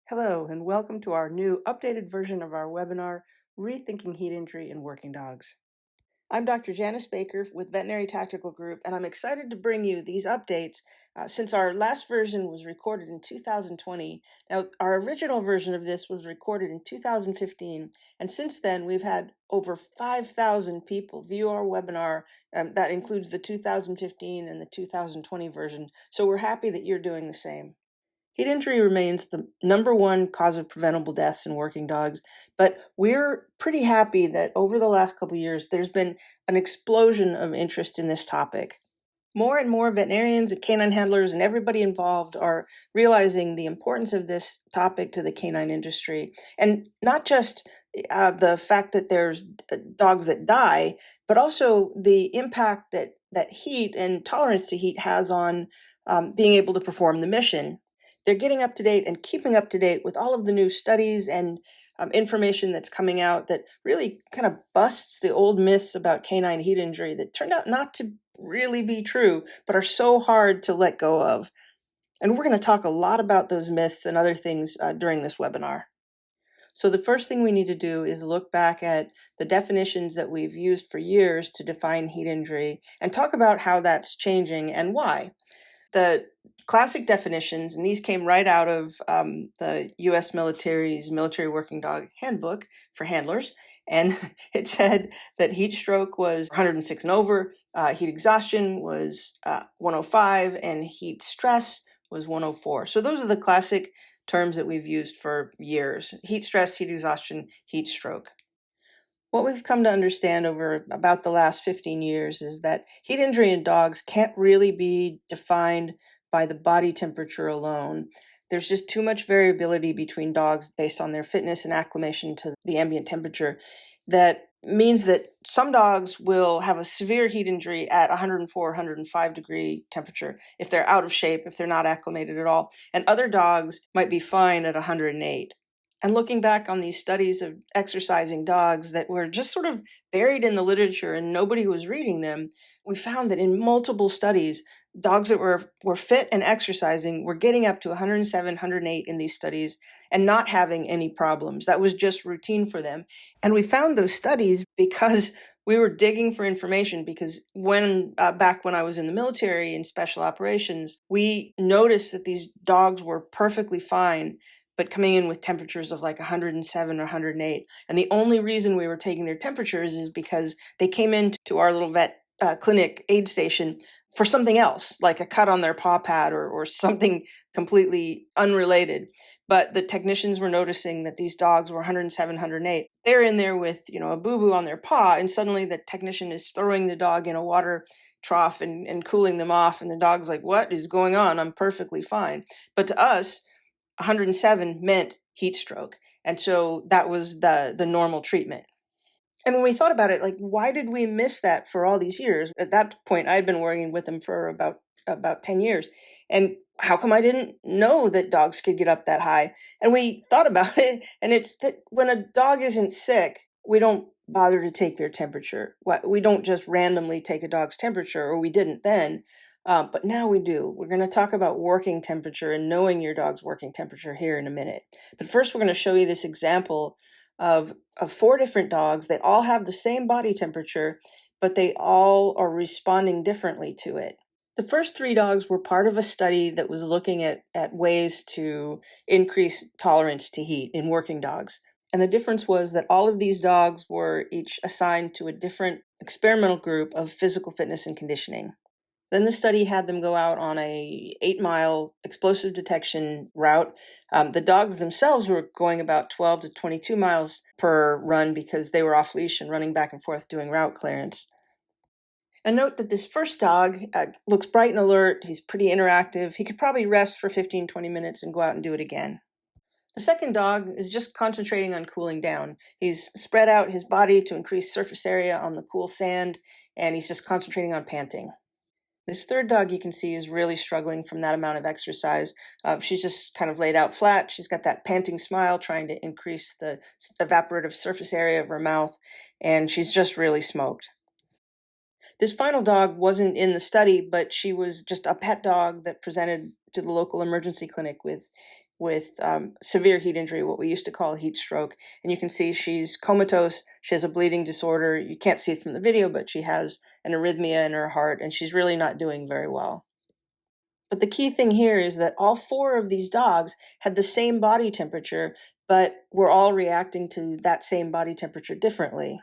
Hello, and welcome to our new updated version of our webinar, Rethinking Heat Injury in Working Dogs. I'm Dr. Janice Baker with Veterinary Tactical Group, and I'm excited to bring you these updates since our last version was recorded in 2020. Now, our original version of this was recorded in 2015, and since then we've had over 5,000 people view our webinar. That includes the 2015 and the 2020 version, so we're happy that you're doing the same. Heat injury remains the number one cause of preventable deaths in working dogs, but we're pretty happy that over the last couple of years, there's been an explosion of interest in this topic. More and more veterinarians and canine handlers and everybody involved are realizing the importance of this topic to the canine industry. And not just the fact that there's dogs that die, but also the impact that heat and tolerance to heat has on being able to perform the mission. They're getting up to date and keeping up to date with all of the new studies and information that's coming out that really kind of busts the old myths about canine heat injury that turned out not to really be true, but are so hard to let go of. And we're going to talk a lot about those myths and other things during this webinar. So the first thing we need to do is look back at the definitions that we've used for years to define heat injury and talk about how that's changing and why. The classic definitions, and these came right out of the U.S. military's Military Working Dog Handbook for handlers, and it said that heat stroke was 106 and over, heat exhaustion was 105, and heat stress was 104. So those are the classic terms that we've used for years: heat stress, heat exhaustion, heat stroke. What we've come to understand over about the last 15 years is that heat injury in dogs can't really be defined by the body temperature alone. There's just too much variability between dogs based on their fitness and acclimation to the ambient temperature. That means that some dogs will have a severe heat injury at 104, 105 degree temperature if they're out of shape, if they're not acclimated at all. And other dogs might be fine at 108. And looking back on these studies of exercising dogs that were just sort of buried in the literature and nobody was reading them, we found that in multiple studies, dogs that were fit and exercising were getting up to 107, 108 in these studies and not having any problems. That was just routine for them. And we found those studies because we were digging for information, because back when I was in the military in special operations, we noticed that these dogs were perfectly fine but coming in with temperatures of like 107 or 108. And the only reason we were taking their temperatures is because they came into our little vet clinic aid station for something else, like a cut on their paw pad or something completely unrelated. But the technicians were noticing that these dogs were 107, 108. They're in there with, a boo-boo on their paw, and suddenly the technician is throwing the dog in a water trough and cooling them off. And the dog's like, what is going on? I'm perfectly fine. But to us, 107 meant heat stroke. And so that was the normal treatment. And when we thought about it, like, why did we miss that for all these years? At that point, I'd been working with them for about 10 years. And how come I didn't know that dogs could get up that high? And we thought about it, and it's that when a dog isn't sick, we don't bother to take their temperature. We don't just randomly take a dog's temperature, or we didn't then. But now we do. We're going to talk about working temperature and knowing your dog's working temperature here in a minute. But first, we're going to show you this example of 4 different dogs. They all have the same body temperature, but they all are responding differently to it. The first 3 dogs were part of a study that was looking at ways to increase tolerance to heat in working dogs. And the difference was that all of these dogs were each assigned to a different experimental group of physical fitness and conditioning. Then the study had them go out on a 8-mile explosive detection route. The dogs themselves were going about 12 to 22 miles per run because they were off leash and running back and forth doing route clearance. And note that this first dog looks bright and alert. He's pretty interactive. He could probably rest for 15, 20 minutes and go out and do it again. The second dog is just concentrating on cooling down. He's spread out his body to increase surface area on the cool sand, and he's just concentrating on panting. This third dog you can see is really struggling from that amount of exercise. She's just kind of laid out flat. She's got that panting smile, trying to increase the evaporative surface area of her mouth, and she's just really smoked. This final dog wasn't in the study, but she was just a pet dog that presented to the local emergency clinic with with severe heat injury, what we used to call heat stroke. And you can see she's comatose. She has a bleeding disorder. You can't see it from the video, but she has an arrhythmia in her heart, and she's really not doing very well. But the key thing here is that all 4 of these dogs had the same body temperature, but were all reacting to that same body temperature differently.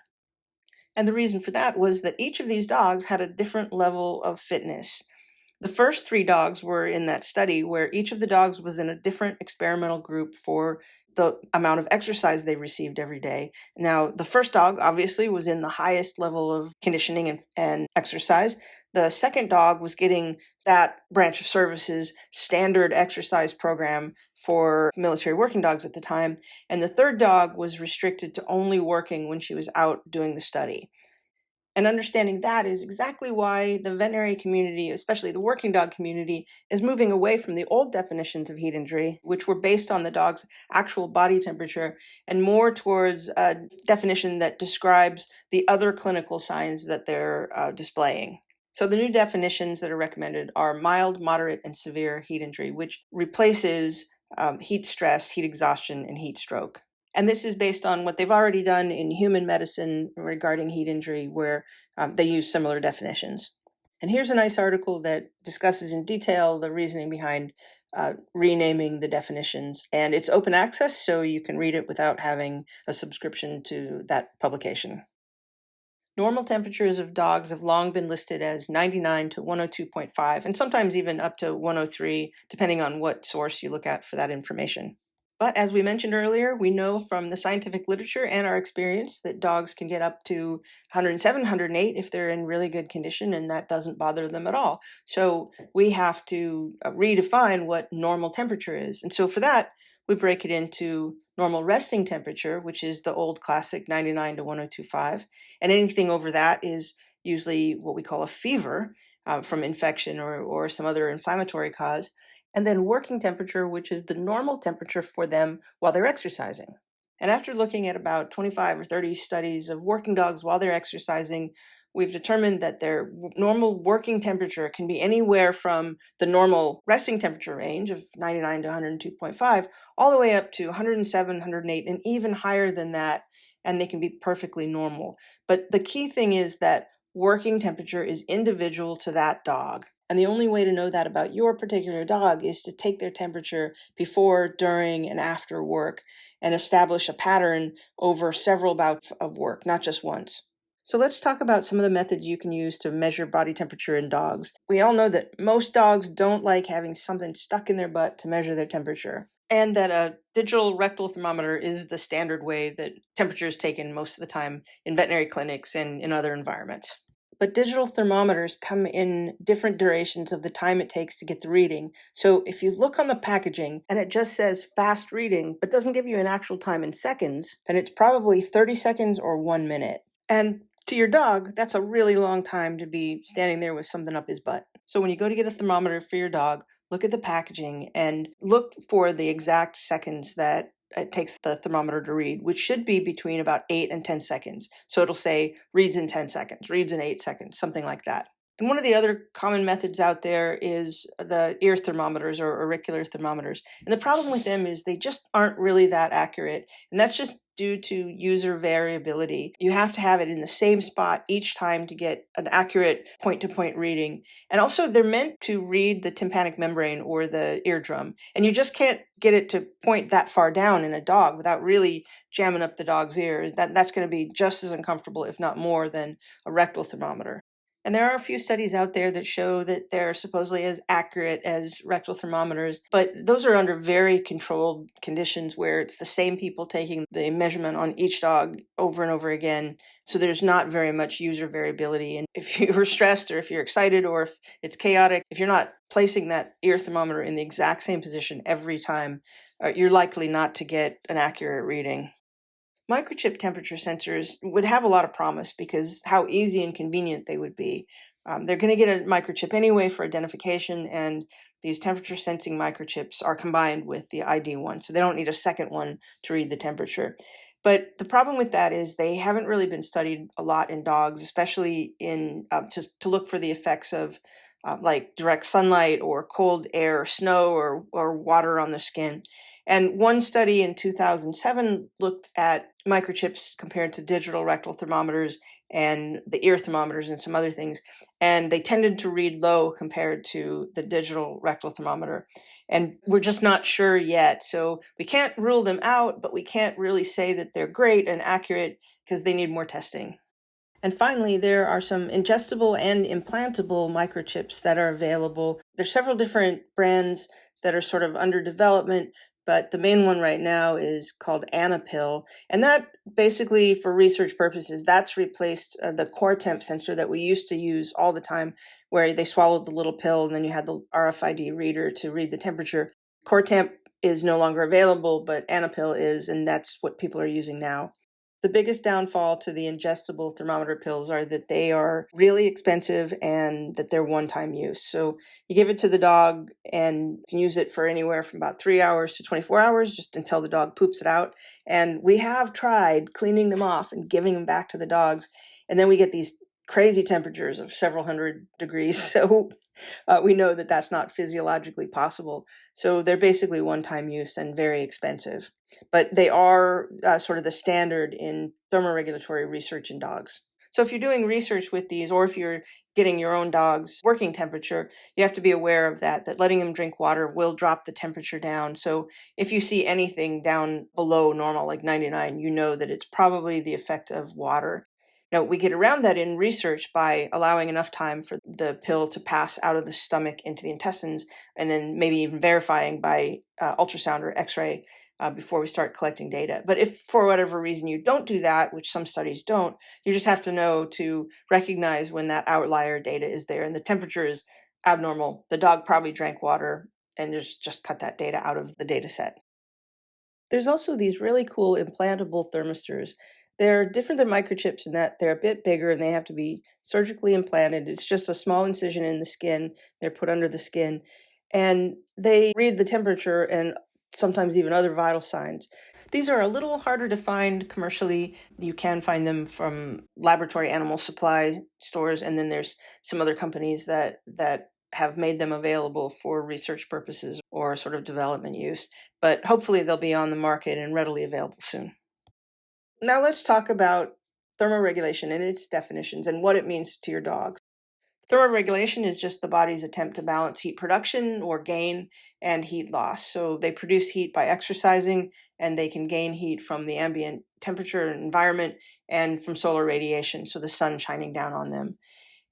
And the reason for that was that each of these dogs had a different level of fitness. The first 3 dogs were in that study where each of the dogs was in a different experimental group for the amount of exercise they received every day. Now, the first dog obviously was in the highest level of conditioning and exercise. The second dog was getting that branch of services standard exercise program for military working dogs at the time. And the third dog was restricted to only working when she was out doing the study. And understanding that is exactly why the veterinary community, especially the working dog community, is moving away from the old definitions of heat injury, which were based on the dog's actual body temperature, and more towards a definition that describes the other clinical signs that they're displaying. So the new definitions that are recommended are mild, moderate, and severe heat injury, which replaces heat stress, heat exhaustion, and heat stroke. And this is based on what they've already done in human medicine regarding heat injury, where they use similar definitions. And here's a nice article that discusses in detail the reasoning behind renaming the definitions. And it's open access, so you can read it without having a subscription to that publication. Normal temperatures of dogs have long been listed as 99 to 102.5, and sometimes even up to 103, depending on what source you look at for that information. But as we mentioned earlier, we know from the scientific literature and our experience that dogs can get up to 107, 108 if they're in really good condition, and that doesn't bother them at all. So we have to redefine what normal temperature is. And so for that, we break it into normal resting temperature, which is the old classic 99 to 102.5. And anything over that is usually what we call a fever from infection or some other inflammatory cause. And then working temperature, which is the normal temperature for them while they're exercising. And after looking at about 25 or 30 studies of working dogs while they're exercising, we've determined that their normal working temperature can be anywhere from the normal resting temperature range of 99 to 102.5 all the way up to 107, 108, and even higher than that, and they can be perfectly normal. But the key thing is that working temperature is individual to that dog. And the only way to know that about your particular dog is to take their temperature before, during, and after work and establish a pattern over several bouts of work, not just once. So let's talk about some of the methods you can use to measure body temperature in dogs. We all know that most dogs don't like having something stuck in their butt to measure their temperature, and that a digital rectal thermometer is the standard way that temperature is taken most of the time in veterinary clinics and in other environments. But digital thermometers come in different durations of the time it takes to get the reading. So if you look on the packaging and it just says fast reading, but doesn't give you an actual time in seconds, then it's probably 30 seconds or 1 minute. And to your dog, that's a really long time to be standing there with something up his butt. So when you go to get a thermometer for your dog, look at the packaging and look for the exact seconds that it takes the thermometer to read, which should be between about 8 and 10 seconds. So it'll say reads in 10 seconds, reads in 8 seconds, something like that. And one of the other common methods out there is the ear thermometers or auricular thermometers. And the problem with them is they just aren't really that accurate. And that's just due to user variability. You have to have it in the same spot each time to get an accurate point-to-point reading. And also they're meant to read the tympanic membrane or the eardrum. And you just can't get it to point that far down in a dog without really jamming up the dog's ear. That's going to be just as uncomfortable, if not more, than a rectal thermometer. And there are a few studies out there that show that they're supposedly as accurate as rectal thermometers, but those are under very controlled conditions where it's the same people taking the measurement on each dog over and over again. So there's not very much user variability. And if you're stressed or if you're excited or if it's chaotic, if you're not placing that ear thermometer in the exact same position every time, you're likely not to get an accurate reading. Microchip temperature sensors would have a lot of promise because how easy and convenient they would be. They're going to get a microchip anyway for identification, and these temperature sensing microchips are combined with the ID one, so they don't need a second one to read the temperature. But the problem with that is they haven't really been studied a lot in dogs, especially in to look for the effects of like direct sunlight or cold air, or snow, or water on the skin. And one study in 2007 looked at microchips compared to digital rectal thermometers and the ear thermometers and some other things. And they tended to read low compared to the digital rectal thermometer. And we're just not sure yet. So we can't rule them out, but we can't really say that they're great and accurate because they need more testing. And finally, there are some ingestible and implantable microchips that are available. There's several different brands that are sort of under development, but the main one right now is called Anapill. And that basically, for research purposes, that's replaced the core temp sensor that we used to use all the time, where they swallowed the little pill and then you had the RFID reader to read the temperature. Core temp is no longer available, but Anapill is, and that's what people are using now. The biggest downfall to the ingestible thermometer pills are that they are really expensive and that they're one-time use. So you give it to the dog and you can use it for anywhere from about 3 hours to 24 hours, just until the dog poops it out. And we have tried cleaning them off and giving them back to the dogs. And then we get these crazy temperatures of several hundred degrees. So we know that that's not physiologically possible. So they're basically one-time use and very expensive. But they are sort of the standard in thermoregulatory research in dogs. So if you're doing research with these, or if you're getting your own dog's working temperature, you have to be aware of that letting them drink water will drop the temperature down. So if you see anything down below normal, like 99, you know that it's probably the effect of water. Now, we get around that in research by allowing enough time for the pill to pass out of the stomach into the intestines, and then maybe even verifying by ultrasound or x-ray before we start collecting data. But if for whatever reason you don't do that, which some studies don't, you just have to know to recognize when that outlier data is there and the temperature is abnormal. The dog probably drank water, and just cut that data out of the data set. There's also these really cool implantable thermistors. They're different than microchips in that they're a bit bigger and they have to be surgically implanted. It's just a small incision in the skin. They're put under the skin and they read the temperature and sometimes even other vital signs. These are a little harder to find commercially. You can find them from laboratory animal supply stores, and then there's some other companies that have made them available for research purposes or sort of development use, but hopefully they'll be on the market and readily available soon. Now let's talk about thermoregulation and its definitions and what it means to your dog. Thermoregulation is just the body's attempt to balance heat production or gain and heat loss. So they produce heat by exercising, and they can gain heat from the ambient temperature and environment and from solar radiation, so the sun shining down on them.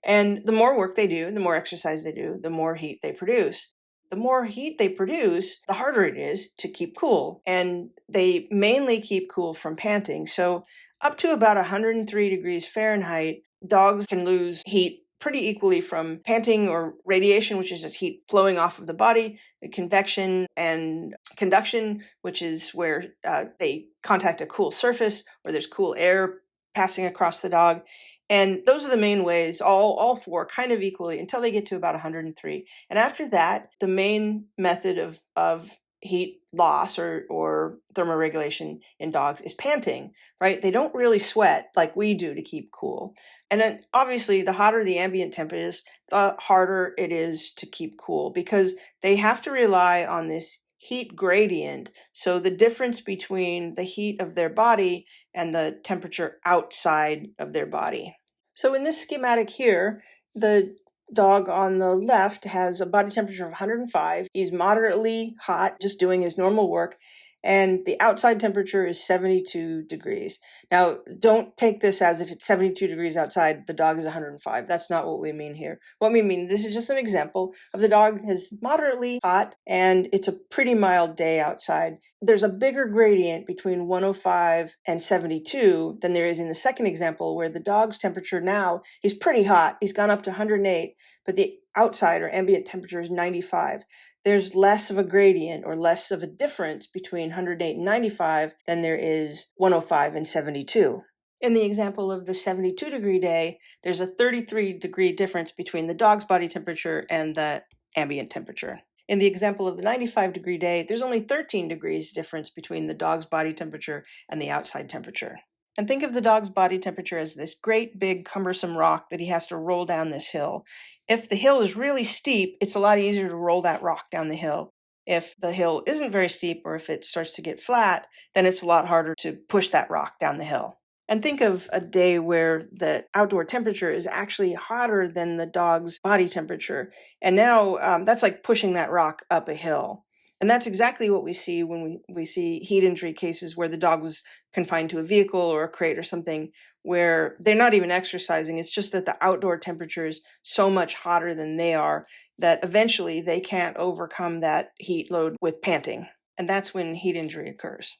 And the more work they do, the more exercise they do, the more heat they produce. The more heat they produce, the harder it is to keep cool. And they mainly keep cool from panting. So up to about 103 degrees Fahrenheit, dogs can lose heat pretty equally from panting or radiation, which is just heat flowing off of the body, convection and conduction, which is where they contact a cool surface or there's cool air passing across the dog. And those are the main ways, all four kind of equally, until they get to about 103. And after that, the main method of heat loss or thermoregulation in dogs is panting, right? They don't really sweat like we do to keep cool. And then obviously, the hotter the ambient temp is, the harder it is to keep cool because they have to rely on this heat gradient. So the difference between the heat of their body and the temperature outside of their body. So in this schematic here, the dog on the left has a body temperature of 105. He's moderately hot, just doing his normal work. And the outside temperature is 72 degrees. Now, don't take this as if it's 72 degrees outside, the dog is 105. That's not what we mean here. What we mean, this is just an example of the dog is moderately hot and it's a pretty mild day outside. There's a bigger gradient between 105 and 72 than there is in the second example, where the dog's temperature now is pretty hot. He's gone up to 108, but the outside or ambient temperature is 95. There's less of a gradient or less of a difference between 108 and 95 than there is 105 and 72. In the example of the 72 degree day, there's a 33 degree difference between the dog's body temperature and the ambient temperature. In the example of the 95 degree day, there's only 13 degrees difference between the dog's body temperature and the outside temperature. And think of the dog's body temperature as this great big cumbersome rock that he has to roll down this hill. If the hill is really steep, it's a lot easier to roll that rock down the hill. If the hill isn't very steep, or if it starts to get flat, then it's a lot harder to push that rock down the hill. And think of a day where the outdoor temperature is actually hotter than the dog's body temperature. And now that's like pushing that rock up a hill. And that's exactly what we see when we see heat injury cases where the dog was confined to a vehicle or a crate or something, where they're not even exercising. It's just that the outdoor temperature is so much hotter than they are that eventually they can't overcome that heat load with panting. And that's when heat injury occurs.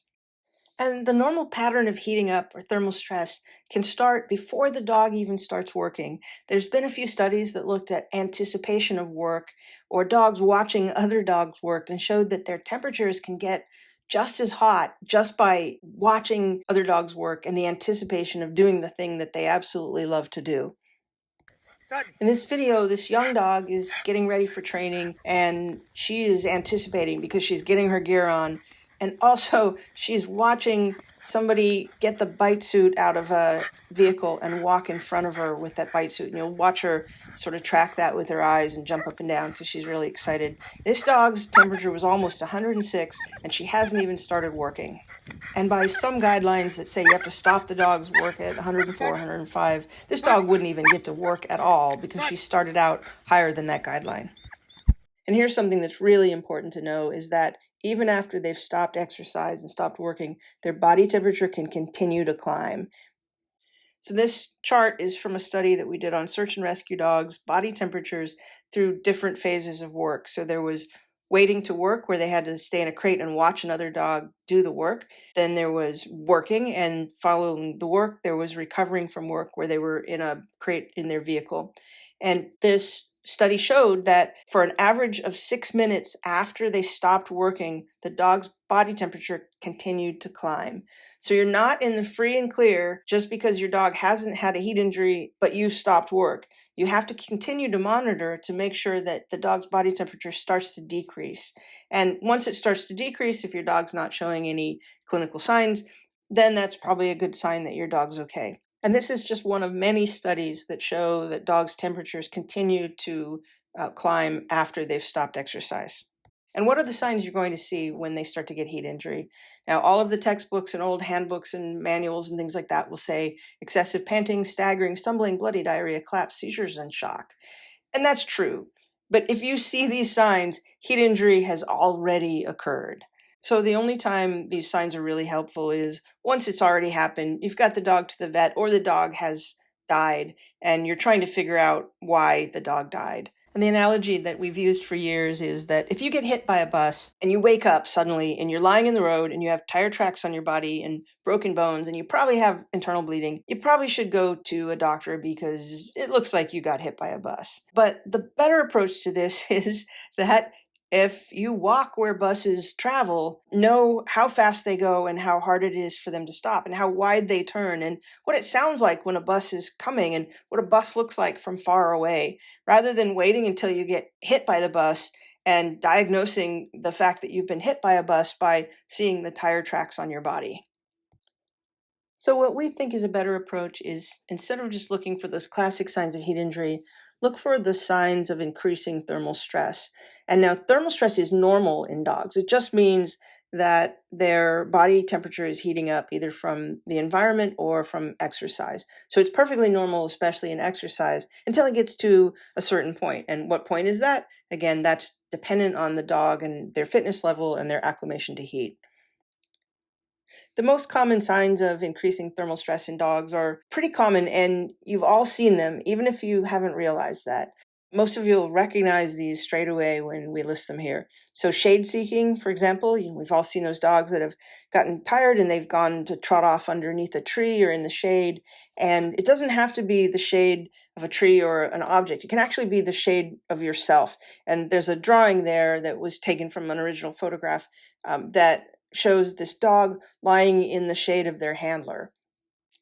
And the normal pattern of heating up or thermal stress can start before the dog even starts working. There's been a few studies that looked at anticipation of work or dogs watching other dogs work and showed that their temperatures can get just as hot just by watching other dogs work and the anticipation of doing the thing that they absolutely love to do. In this video, this young dog is getting ready for training, and she is anticipating because she's getting her gear on. And also, she's watching somebody get the bite suit out of a vehicle and walk in front of her with that bite suit. And you'll watch her sort of track that with her eyes and jump up and down because she's really excited. This dog's temperature was almost 106, and she hasn't even started working. And by some guidelines that say you have to stop the dog's work at 104, 105, this dog wouldn't even get to work at all because she started out higher than that guideline. And here's something that's really important to know is that even after they've stopped exercise and stopped working, their body temperature can continue to climb. So this chart is from a study that we did on search and rescue dogs' body temperatures through different phases of work. So there was waiting to work, where they had to stay in a crate and watch another dog do the work. Then there was working, and following the work, there was recovering from work, where they were in a crate in their vehicle. And this study showed that for an average of 6 minutes after they stopped working, the dog's body temperature continued to climb. So you're not in the free and clear just because your dog hasn't had a heat injury, but you stopped work. You have to continue to monitor to make sure that the dog's body temperature starts to decrease. And once it starts to decrease, if your dog's not showing any clinical signs, then that's probably a good sign that your dog's okay. And this is just one of many studies that show that dogs' temperatures continue to climb after they've stopped exercise. And what are the signs you're going to see when they start to get heat injury? Now, all of the textbooks and old handbooks and manuals and things like that will say excessive panting, staggering, stumbling, bloody diarrhea, collapse, seizures, and shock. And that's true. But if you see these signs, heat injury has already occurred. So the only time these signs are really helpful is once it's already happened, you've got the dog to the vet or the dog has died, and you're trying to figure out why the dog died. And the analogy that we've used for years is that if you get hit by a bus and you wake up suddenly and you're lying in the road and you have tire tracks on your body and broken bones and you probably have internal bleeding, you probably should go to a doctor because it looks like you got hit by a bus. But the better approach to this is that if you walk where buses travel, know how fast they go and how hard it is for them to stop and how wide they turn and what it sounds like when a bus is coming and what a bus looks like from far away, rather than waiting until you get hit by the bus and diagnosing the fact that you've been hit by a bus by seeing the tire tracks on your body. So what we think is a better approach is, instead of just looking for those classic signs of heat injury, look for the signs of increasing thermal stress. And now thermal stress is normal in dogs. It just means that their body temperature is heating up either from the environment or from exercise. So it's perfectly normal, especially in exercise, until it gets to a certain point. And what point is that? Again, that's dependent on the dog and their fitness level and their acclimation to heat. The most common signs of increasing thermal stress in dogs are pretty common, and you've all seen them, even if you haven't realized that. Most of you will recognize these straight away when we list them here. So shade seeking, for example, we've all seen those dogs that have gotten tired and they've gone to trot off underneath a tree or in the shade. And it doesn't have to be the shade of a tree or an object. It can actually be the shade of yourself. And there's a drawing there that was taken from an original photograph that shows this dog lying in the shade of their handler.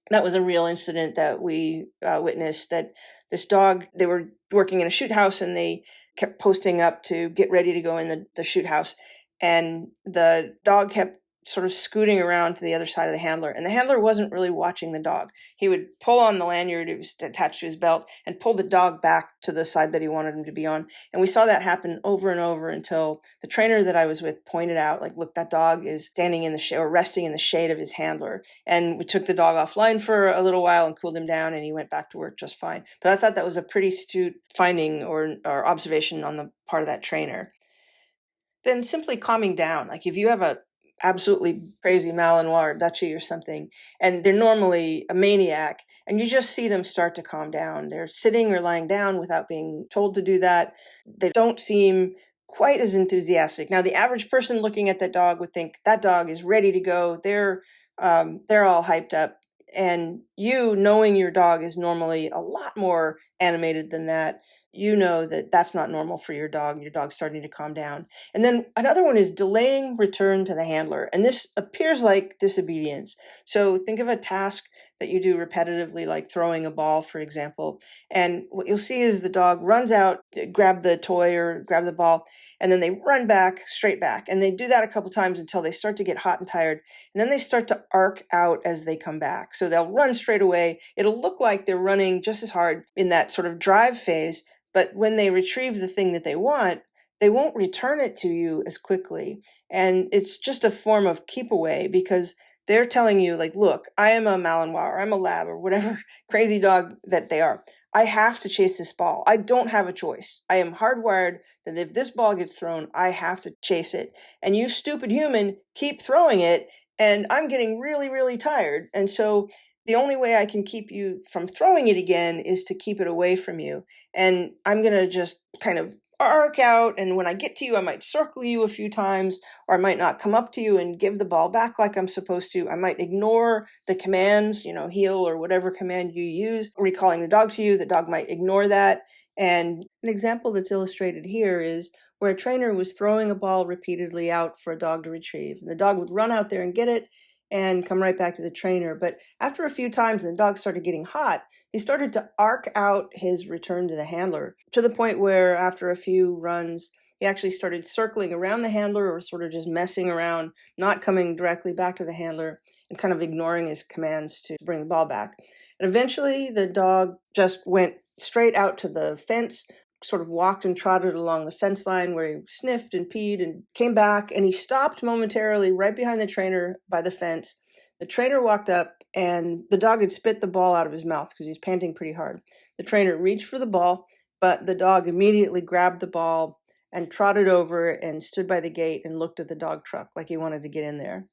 That was a real incident that we witnessed, that this dog, they were working in a shoot house and they kept posting up to get ready to go in the shoot house. And the dog kept sort of scooting around to the other side of the handler, and the handler wasn't really watching the dog. He would pull on the lanyard, it was attached to his belt, and pull the dog back to the side that he wanted him to be on. And we saw that happen over and over until the trainer that I was with pointed out, like, look, that dog is standing in the shade or resting in the shade of his handler. And we took the dog offline for a little while and cooled him down, and he went back to work just fine. But I thought that was a pretty astute finding or observation on the part of that trainer. Then simply calming down. Like if you have a absolutely crazy Malinois or Dutchie or something, and they're normally a maniac, and you just see them start to calm down. They're sitting or lying down without being told to do that. They don't seem quite as enthusiastic. Now, the average person looking at that dog would think that dog is ready to go. They're all hyped up. And you, knowing your dog is normally a lot more animated than that, you know that that's not normal for your dog. Your dog's starting to calm down. And then another one is delaying return to the handler. And this appears like disobedience. So think of a task that you do repetitively, like throwing a ball, for example. And what you'll see is the dog runs out, to grab the toy or grab the ball, and then they run back, straight back. And they do that a couple times until they start to get hot and tired. And then they start to arc out as they come back. So they'll run straight away. It'll look like they're running just as hard in that sort of drive phase. But when they retrieve the thing that they want, they won't return it to you as quickly. And it's just a form of keep away because they're telling you, like, look, I am a Malinois or I'm a lab or whatever crazy dog that they are. I have to chase this ball. I don't have a choice. I am hardwired that if this ball gets thrown, I have to chase it. And you stupid human keep throwing it, and I'm getting really, really tired. And so the only way I can keep you from throwing it again is to keep it away from you. And I'm going to just kind of arc out. And when I get to you, I might circle you a few times, or I might not come up to you and give the ball back like I'm supposed to. I might ignore the commands, heel or whatever command you use, recalling the dog to you. The dog might ignore that. And an example that's illustrated here is where a trainer was throwing a ball repeatedly out for a dog to retrieve. And the dog would run out there and get it and come right back to the trainer. But after a few times and the dog started getting hot, he started to arc out his return to the handler to the point where after a few runs, he actually started circling around the handler or sort of just messing around, not coming directly back to the handler and kind of ignoring his commands to bring the ball back. And eventually the dog just went straight out to the fence, sort of walked and trotted along the fence line where he sniffed and peed and came back, and he stopped momentarily right behind the trainer by the fence. The trainer walked up and the dog had spit the ball out of his mouth because he's panting pretty hard. The trainer reached for the ball, but the dog immediately grabbed the ball and trotted over and stood by the gate and looked at the dog truck like he wanted to get in there.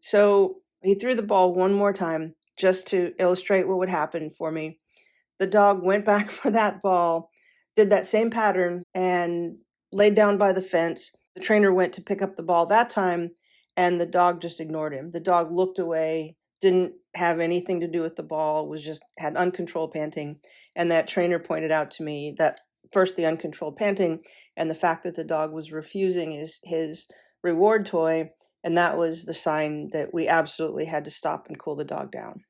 So he threw the ball one more time just to illustrate what would happen for me. The dog went back for that ball, did that same pattern, and laid down by the fence. The trainer went to pick up the ball that time, and the dog just ignored him. The dog looked away, didn't have anything to do with the ball, had uncontrolled panting. And that trainer pointed out to me that first the uncontrolled panting and the fact that the dog was refusing his reward toy, and that was the sign that we absolutely had to stop and cool the dog down.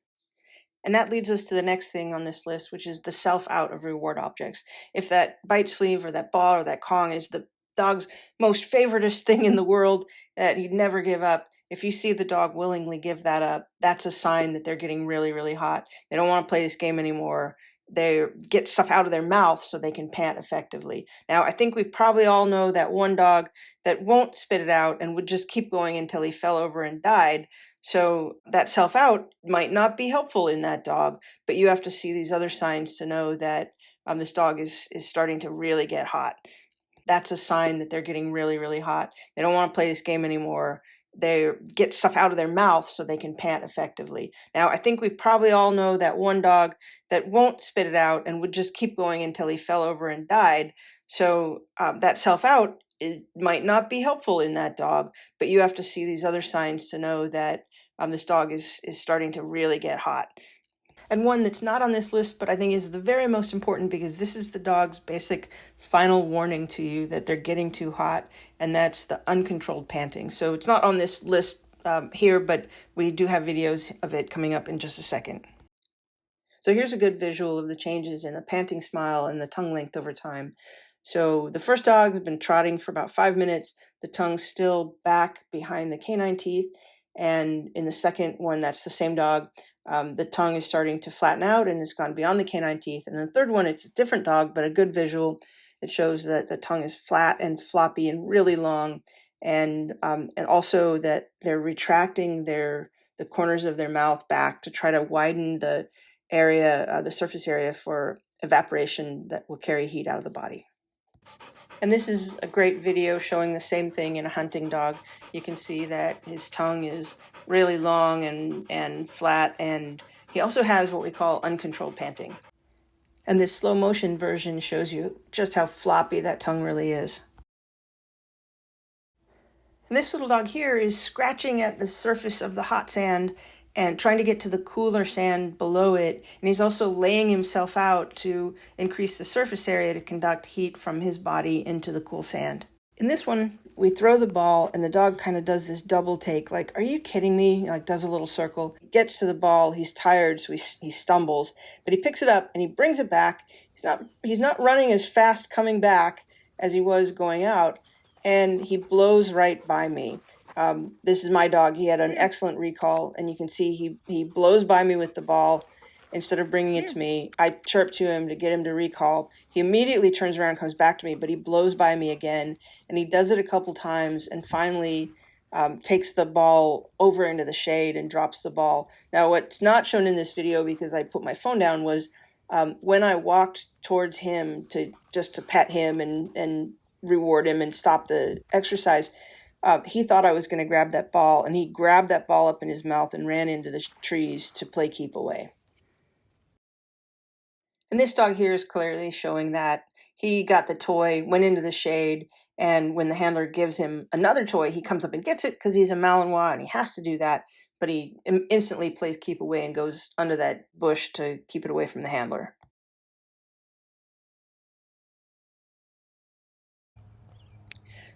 And that leads us to the next thing on this list, which is the self-out of reward objects. If that bite sleeve or that ball or that Kong is the dog's most favoritist thing in the world that he'd never give up, if you see the dog willingly give that up, that's a sign that they're getting really, really hot. They don't want to play this game anymore. They get stuff out of their mouth so they can pant effectively. Now, I think we probably all know that one dog that won't spit it out and would just keep going until he fell over and died. So that self-out might not be helpful in that dog, but you have to see these other signs to know that this dog is starting to really get hot. That's a sign that they're getting really, really hot. They don't want to play this game anymore. They get stuff out of their mouth so they can pant effectively. Now, I think we probably all know that one dog that won't spit it out and would just keep going until he fell over and died. So that self-out might not be helpful in that dog, but you have to see these other signs to know that this dog is starting to really get hot. And one that's not on this list, but I think is the very most important because this is the dog's basic final warning to you that they're getting too hot, and that's the uncontrolled panting. So it's not on this list here, but we do have videos of it coming up in just a second. So here's a good visual of the changes in the panting smile and the tongue length over time. So the first dog has been trotting for about 5 minutes. The tongue's still back behind the canine teeth. And in the second one, that's the same dog, the tongue is starting to flatten out and has gone beyond the canine teeth. And the third one, it's a different dog, but a good visual. It shows that the tongue is flat and floppy and really long, and also that they're retracting the corners of their mouth back to try to widen the area, the surface area for evaporation that will carry heat out of the body. And this is a great video showing the same thing in a hunting dog. You can see that his tongue is really long and flat, and he also has what we call uncontrolled panting. And this slow motion version shows you just how floppy that tongue really is. And this little dog here is scratching at the surface of the hot sand and trying to get to the cooler sand below it. And he's also laying himself out to increase the surface area to conduct heat from his body into the cool sand. In this one, we throw the ball and the dog kind of does this double take, like, are you kidding me? Like, does a little circle. He gets to the ball, he's tired, so he stumbles, but he picks it up and he brings it back. He's not running as fast coming back as he was going out, and he blows right by me. This is my dog. He had an excellent recall, and you can see he blows by me with the ball. Instead of bringing it to me, I chirp to him to get him to recall. He immediately turns around and comes back to me, but he blows by me again, and he does it a couple times, and finally takes the ball over into the shade and drops the ball. Now, what's not shown in this video, because I put my phone down, was when I walked towards him to pet him and reward him and stop the exercise, he thought I was going to grab that ball, and he grabbed that ball up in his mouth and ran into the trees to play keep away. And this dog here is clearly showing that he got the toy, went into the shade, and when the handler gives him another toy, he comes up and gets it because he's a Malinois and he has to do that, but he instantly plays keep away and goes under that bush to keep it away from the handler.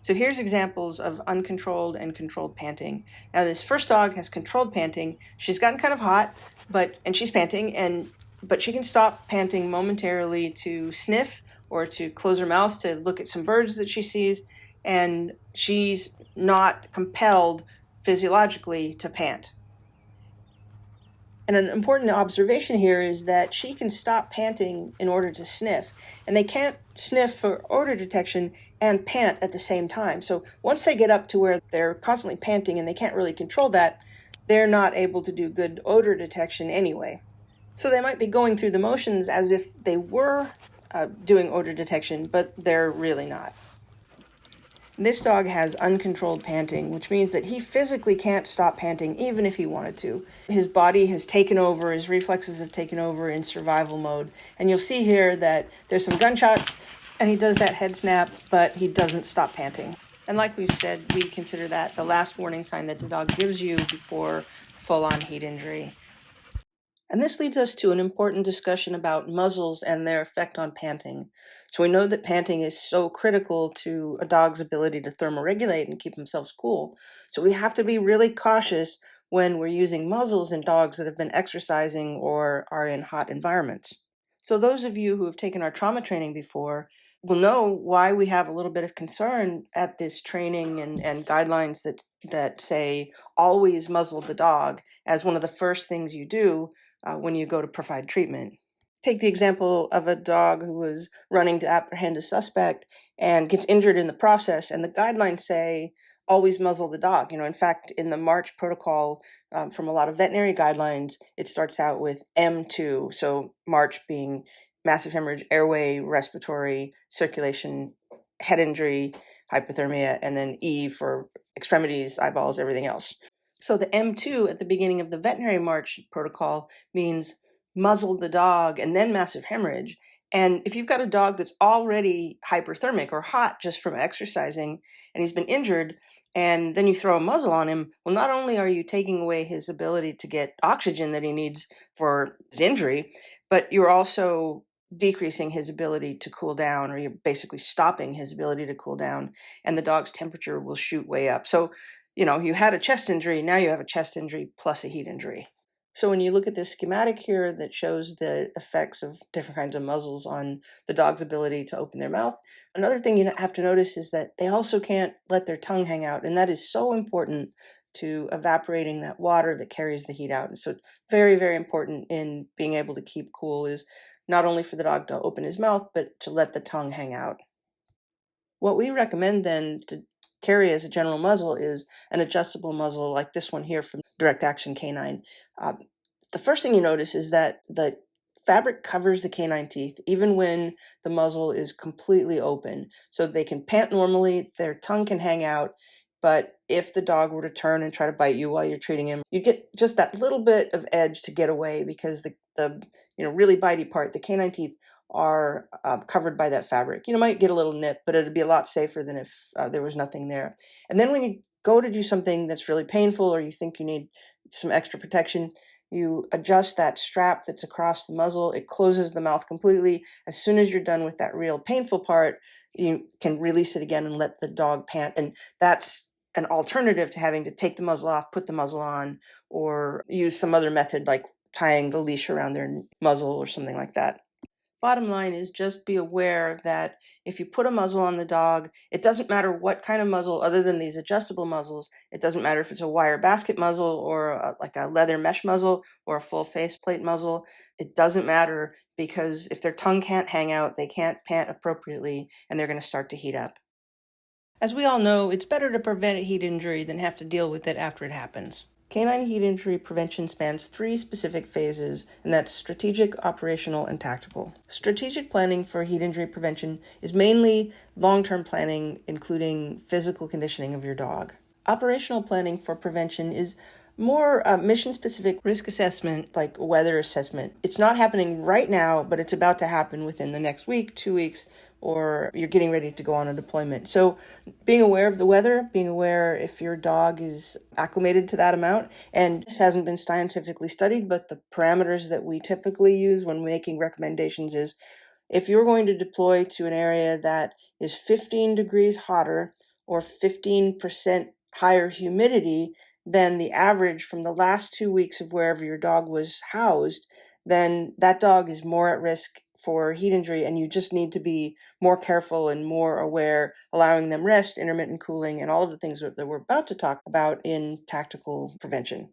So here's examples of uncontrolled and controlled panting. Now this first dog has controlled panting. She's gotten kind of hot, and she's panting, but she can stop panting momentarily to sniff or to close her mouth to look at some birds that she sees, and she's not compelled physiologically to pant. And an important observation here is that she can stop panting in order to sniff, and they can't sniff for odor detection and pant at the same time. So once they get up to where they're constantly panting and they can't really control that, they're not able to do good odor detection anyway. So they might be going through the motions as if they were doing odor detection, but they're really not. This dog has uncontrolled panting, which means that he physically can't stop panting even if he wanted to. His body has taken over, his reflexes have taken over in survival mode. And you'll see here that there's some gunshots and he does that head snap, but he doesn't stop panting. And like we've said, we consider that the last warning sign that the dog gives you before full-on heat injury. And this leads us to an important discussion about muzzles and their effect on panting. So we know that panting is so critical to a dog's ability to thermoregulate and keep themselves cool. So we have to be really cautious when we're using muzzles in dogs that have been exercising or are in hot environments. So those of you who have taken our trauma training before will know why we have a little bit of concern at this training and guidelines that say always muzzle the dog as one of the first things you do when you go to provide treatment. Take the example of a dog who was running to apprehend a suspect and gets injured in the process, and the guidelines say always muzzle the dog. In fact, in the March protocol from a lot of veterinary guidelines, it starts out with M2. So March being massive hemorrhage, airway, respiratory, circulation, head injury, hypothermia, and then E for extremities, eyeballs, everything else. So the M2 at the beginning of the veterinary March protocol means muzzle the dog and then massive hemorrhage. And if you've got a dog that's already hyperthermic or hot just from exercising and he's been injured, and then you throw a muzzle on him, well, not only are you taking away his ability to get oxygen that he needs for his injury, but you're also decreasing his ability to cool down, or you're basically stopping his ability to cool down, and the dog's temperature will shoot way up. So you had a chest injury, now you have a chest injury plus a heat injury. So when you look at this schematic here that shows the effects of different kinds of muzzles on the dog's ability to open their mouth, another thing you have to notice is that they also can't let their tongue hang out, and that is so important to evaporating that water that carries the heat out. And so it's very, very important in being able to keep cool is not only for the dog to open his mouth, but to let the tongue hang out. What we recommend then to carry as a general muzzle is an adjustable muzzle like this one here from Direct Action Canine. Uh, the first thing you notice is that the fabric covers the canine teeth even when the muzzle is completely open. So they can pant normally, their tongue can hang out, but if the dog were to turn and try to bite you while you're treating him, you get just that little bit of edge to get away because the really bitey part, the canine teeth, are covered by that fabric. You might get a little nip, but it'd be a lot safer than if there was nothing there. And then when you go to do something that's really painful or you think you need some extra protection, you adjust that strap that's across the muzzle. It closes the mouth completely. As soon as you're done with that real painful part, you can release it again and let the dog pant. And that's an alternative to having to take the muzzle off, put the muzzle on, or use some other method like tying the leash around their muzzle or something like that. Bottom line is just be aware that if you put a muzzle on the dog, it doesn't matter what kind of muzzle other than these adjustable muzzles. It doesn't matter if it's a wire basket muzzle or like a leather mesh muzzle or a full faceplate muzzle. It doesn't matter because if their tongue can't hang out, they can't pant appropriately and they're going to start to heat up. As we all know, it's better to prevent a heat injury than have to deal with it after it happens. Canine heat injury prevention spans 3 specific phases, and that's strategic, operational, and tactical. Strategic planning for heat injury prevention is mainly long-term planning, including physical conditioning of your dog. Operational planning for prevention is more mission-specific risk assessment, like weather assessment. It's not happening right now, but it's about to happen within the next week, 2 weeks, or you're getting ready to go on a deployment. So being aware of the weather, being aware if your dog is acclimated to that amount, and this hasn't been scientifically studied, but the parameters that we typically use when making recommendations is if you're going to deploy to an area that is 15 degrees hotter or 15% higher humidity than the average from the last 2 weeks of wherever your dog was housed, then that dog is more at risk for heat injury, and you just need to be more careful and more aware, allowing them rest, intermittent cooling, and all of the things that we're about to talk about in tactical prevention.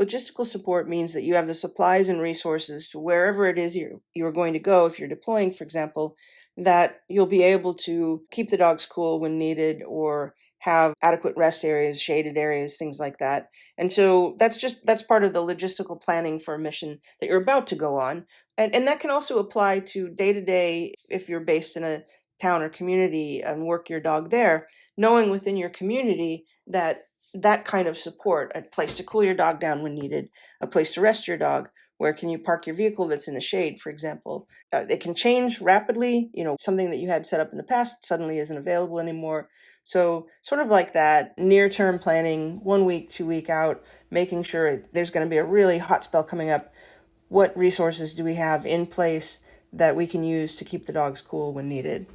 Logistical support means that you have the supplies and resources to wherever it is you're going to go. If you're deploying, for example, that you'll be able to keep the dogs cool when needed or have adequate rest areas, shaded areas, things like that. And so that's part of the logistical planning for a mission that you're about to go on. And that can also apply to day to day if you're based in a town or community and work your dog there, knowing within your community that kind of support, a place to cool your dog down when needed, a place to rest your dog, where can you park your vehicle that's in the shade, for example. It can change rapidly. Something that you had set up in the past suddenly isn't available anymore. So sort of like that near-term planning, 1 week, 2 week out, making sure there's going to be a really hot spell coming up. What resources do we have in place that we can use to keep the dogs cool when needed?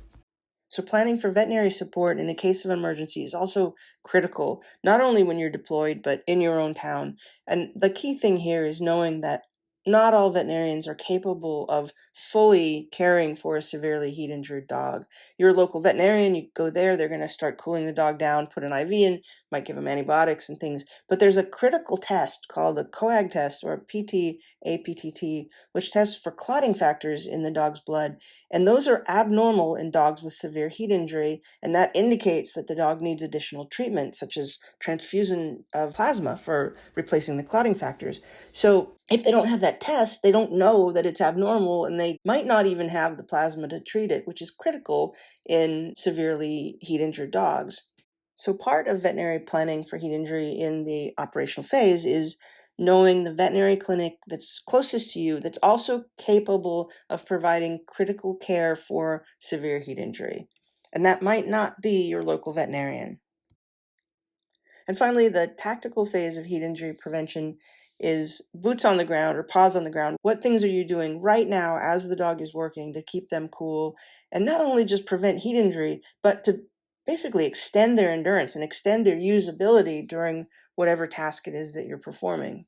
So planning for veterinary support in the case of emergency is also critical, not only when you're deployed, but in your own town. And the key thing here is knowing that not all veterinarians are capable of fully caring for a severely heat injured dog. Your local veterinarian, you go there, they're going to start cooling the dog down, put an IV in, might give them antibiotics and things. But there's a critical test called a coag test or PT-APTT, which tests for clotting factors in the dog's blood. And those are abnormal in dogs with severe heat injury, and that indicates that the dog needs additional treatment, such as transfusion of plasma for replacing the clotting factors. So if they don't have that test, they don't know that it's abnormal, and they might not even have the plasma to treat it, which is critical in severely heat injured dogs. So part of veterinary planning for heat injury in the operational phase is knowing the veterinary clinic that's closest to you that's also capable of providing critical care for severe heat injury. And that might not be your local veterinarian. And finally, the tactical phase of heat injury prevention is boots on the ground or paws on the ground. What things are you doing right now as the dog is working to keep them cool and not only just prevent heat injury, but to basically extend their endurance and extend their usability during whatever task it is that you're performing.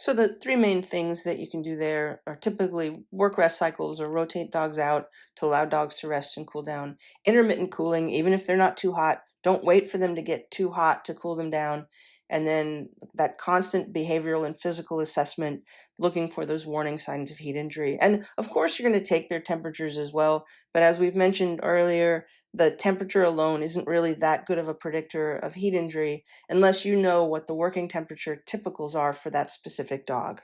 So the three main things that you can do there are typically work rest cycles or rotate dogs out to allow dogs to rest and cool down. Intermittent cooling, even if they're not too hot, don't wait for them to get too hot to cool them down. And then that constant behavioral and physical assessment, looking for those warning signs of heat injury. And of course, you're going to take their temperatures as well. But as we've mentioned earlier, the temperature alone isn't really that good of a predictor of heat injury unless you know what the working temperature typicals are for that specific dog.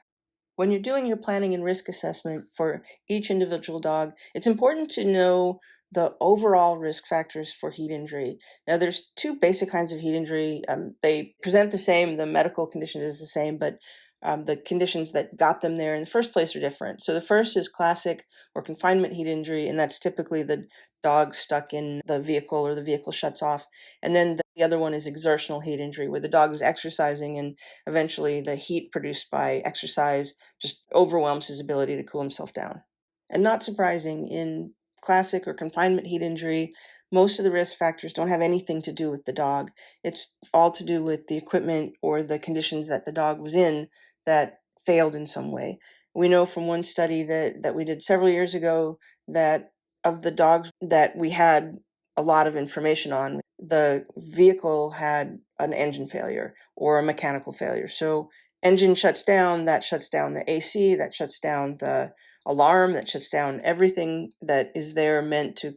When you're doing your planning and risk assessment for each individual dog, it's important to know the overall risk factors for heat injury. Now, there's two basic kinds of heat injury. They present the same, the medical condition is the same, but the conditions that got them there in the first place are different. So the first is classic or confinement heat injury, and that's typically the dog stuck in the vehicle or the vehicle shuts off. And then the other one is exertional heat injury, where the dog is exercising and eventually the heat produced by exercise just overwhelms his ability to cool himself down. And not surprising, in classic or confinement heat injury, most of the risk factors don't have anything to do with the dog. It's all to do with the equipment or the conditions that the dog was in that failed in some way. We know from one study that we did several years ago that of the dogs that we had a lot of information on, the vehicle had an engine failure or a mechanical failure. So engine shuts down, that shuts down the AC, that shuts down the alarm, that shuts down everything that is there meant to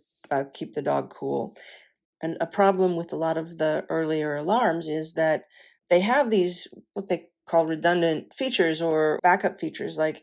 keep the dog cool. And a problem with a lot of the earlier alarms is that they have these, what they call redundant features or backup features, like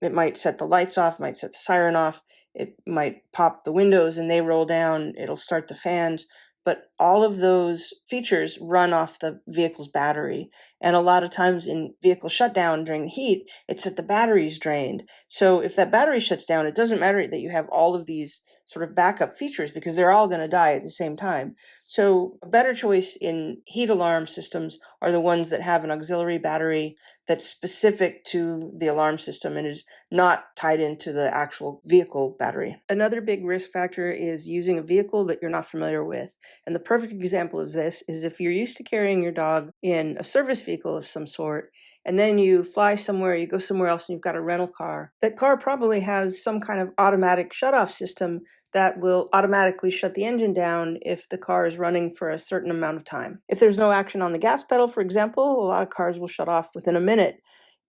it might set the lights off, might set the siren off, it might pop the windows and they roll down, it'll start the fans. But all of those features run off the vehicle's battery. And a lot of times in vehicle shutdown during the heat, it's that the battery's drained. So if that battery shuts down, it doesn't matter that you have all of these sort of backup features because they're all going to die at the same time. So a better choice in heat alarm systems are the ones that have an auxiliary battery that's specific to the alarm system and is not tied into the actual vehicle battery. Another big risk factor is using a vehicle that you're not familiar with. And the perfect example of this is if you're used to carrying your dog in a service vehicle of some sort, and then you fly somewhere, you go somewhere else, and you've got a rental car. That car probably has some kind of automatic shutoff system that will automatically shut the engine down if the car is running for a certain amount of time. If there's no action on the gas pedal, for example, a lot of cars will shut off within a minute.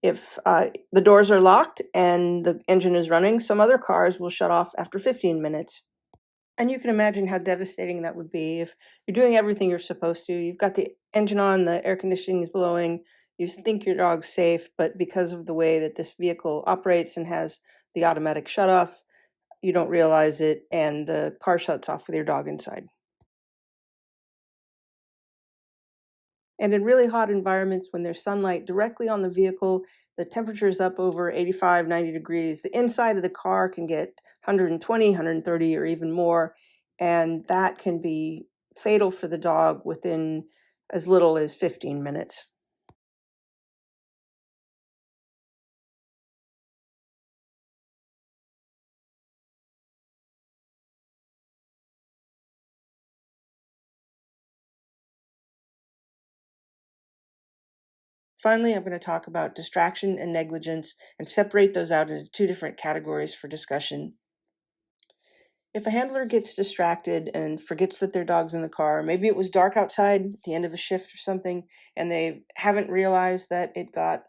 If the doors are locked and the engine is running, some other cars will shut off after 15 minutes. And you can imagine how devastating that would be if you're doing everything you're supposed to. You've got the engine on, the air conditioning is blowing, you think your dog's safe, but because of the way that this vehicle operates and has the automatic shutoff, you don't realize it, and the car shuts off with your dog inside. And in really hot environments, when there's sunlight directly on the vehicle, the temperature is up over 85, 90 degrees. The inside of the car can get 120, 130, or even more. And that can be fatal for the dog within as little as 15 minutes. Finally, I'm going to talk about distraction and negligence and separate those out into two different categories for discussion. If a handler gets distracted and forgets that their dog's in the car, maybe it was dark outside at the end of a shift or something, and they haven't realized that it got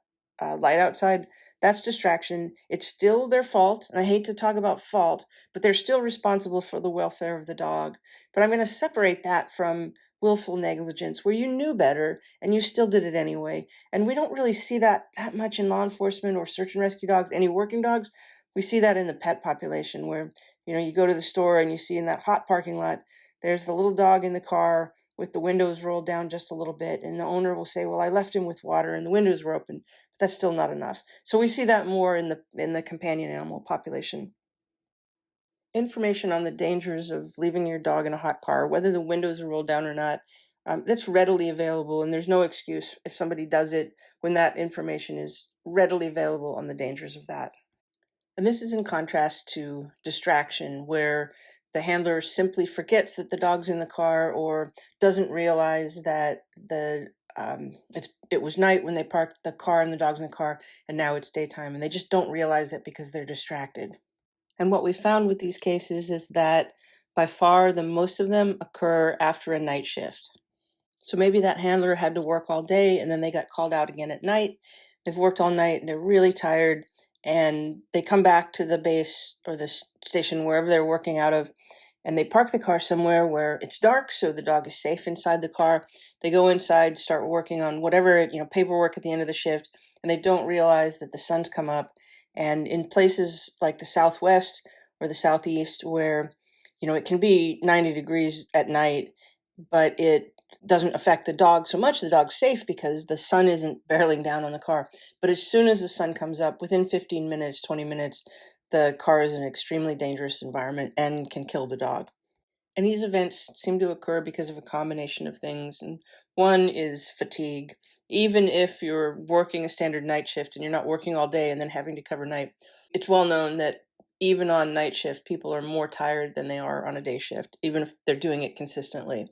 light outside, that's distraction. It's still their fault. And I hate to talk about fault, but they're still responsible for the welfare of the dog. But I'm going to separate that from willful negligence, where you knew better and you still did it anyway. And we don't really see that much in law enforcement or search and rescue dogs, any working dogs. We see that in the pet population where you go to the store and you see in that hot parking lot, there's the little dog in the car with the windows rolled down just a little bit. And the owner will say, well, I left him with water and the windows were open, but that's still not enough. So we see that more in the companion animal population. Information on the dangers of leaving your dog in a hot car, whether the windows are rolled down or not, that's readily available. And there's no excuse if somebody does it when that information is readily available on the dangers of that. And this is in contrast to distraction, where the handler simply forgets that the dog's in the car or doesn't realize that the it was night when they parked the car and the dogs in the car, and now it's daytime, and they just don't realize it because they're distracted. And what we found with these cases is that by far the most of them occur after a night shift. So maybe that handler had to work all day and then they got called out again at night. They've worked all night and they're really tired, and they come back to the base or the station, wherever they're working out of, and they park the car somewhere where it's dark so the dog is safe inside the car. They go inside, start working on whatever, paperwork at the end of the shift, and they don't realize that the sun's come up. And in places like the Southwest or the Southeast where, it can be 90 degrees at night, but it doesn't affect the dog so much. The dog's safe because the sun isn't barreling down on the car. But as soon as the sun comes up, within 15 minutes, 20 minutes, the car is an extremely dangerous environment and can kill the dog. And these events seem to occur because of a combination of things. And one is fatigue. Even if you're working a standard night shift and you're not working all day and then having to cover night, it's well known that even on night shift, people are more tired than they are on a day shift, even if they're doing it consistently.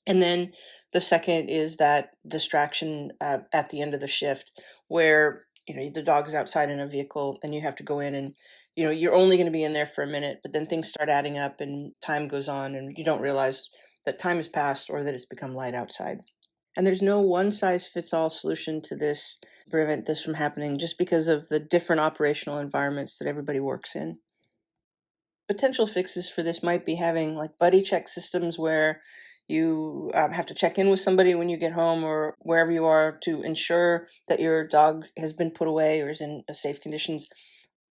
And then the second is that distraction at the end of the shift where, the dog's outside in a vehicle and you have to go in and, you're only going to be in there for a minute, but then things start adding up and time goes on and you don't realize that time has passed or that it's become light outside. And there's no one size fits all solution to this, prevent this from happening, just because of the different operational environments that everybody works in. Potential fixes for this might be having like buddy check systems where you have to check in with somebody when you get home or wherever you are to ensure that your dog has been put away or is in safe conditions.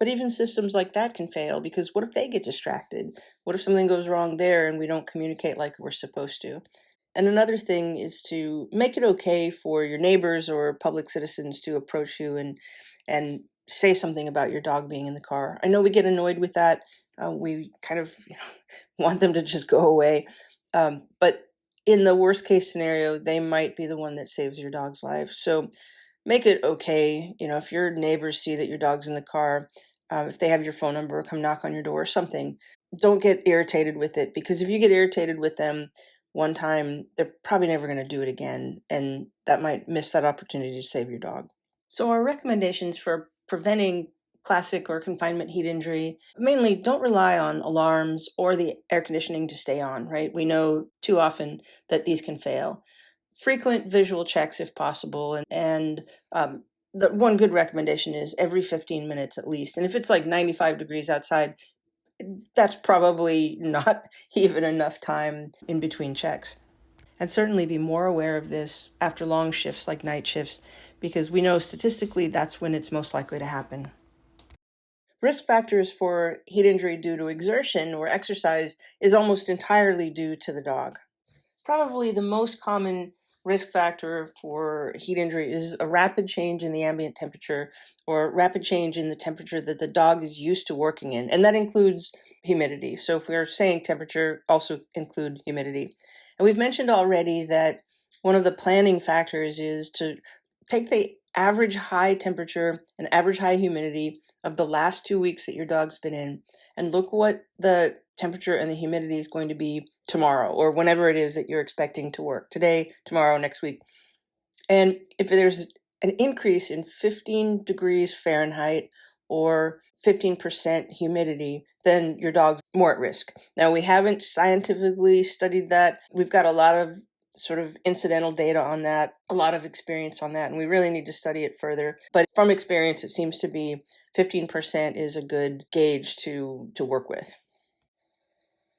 But even systems like that can fail because what if they get distracted? What if something goes wrong there and we don't communicate like we're supposed to? And another thing is to make it okay for your neighbors or public citizens to approach you and say something about your dog being in the car. I know we get annoyed with that. We kind of want them to just go away. But in the worst case scenario, they might be the one that saves your dog's life. So make it okay. If your neighbors see that your dog's in the car, if they have your phone number, come knock on your door or something, don't get irritated with it, because if you get irritated with them one time, they're probably never going to do it again. And that might miss that opportunity to save your dog. So our recommendations for preventing classic or confinement heat injury, mainly don't rely on alarms or the air conditioning to stay on, right? We know too often that these can fail. Frequent visual checks if possible, and the one good recommendation is every 15 minutes at least. And if it's like 95 degrees outside, that's probably not even enough time in between checks. And certainly be more aware of this after long shifts like night shifts, because we know statistically that's when it's most likely to happen. Risk factors for heat injury due to exertion or exercise is almost entirely due to the dog. Probably the most common risk factor for heat injury is a rapid change in the ambient temperature or rapid change in the temperature that the dog is used to working in. And that includes humidity. So if we're saying temperature, also include humidity. And we've mentioned already that one of the planning factors is to take the average high temperature and average high humidity of the last 2 weeks that your dog's been in and look what the temperature and the humidity is going to be tomorrow or whenever it is that you're expecting to work, today, tomorrow, next week. And if there's an increase in 15 degrees Fahrenheit or 15% humidity, then your dog's more at risk. Now, we haven't scientifically studied that. We've got a lot of sort of incidental data on that, a lot of experience on that, and we really need to study it further. But from experience, it seems to be 15% is a good gauge to work with.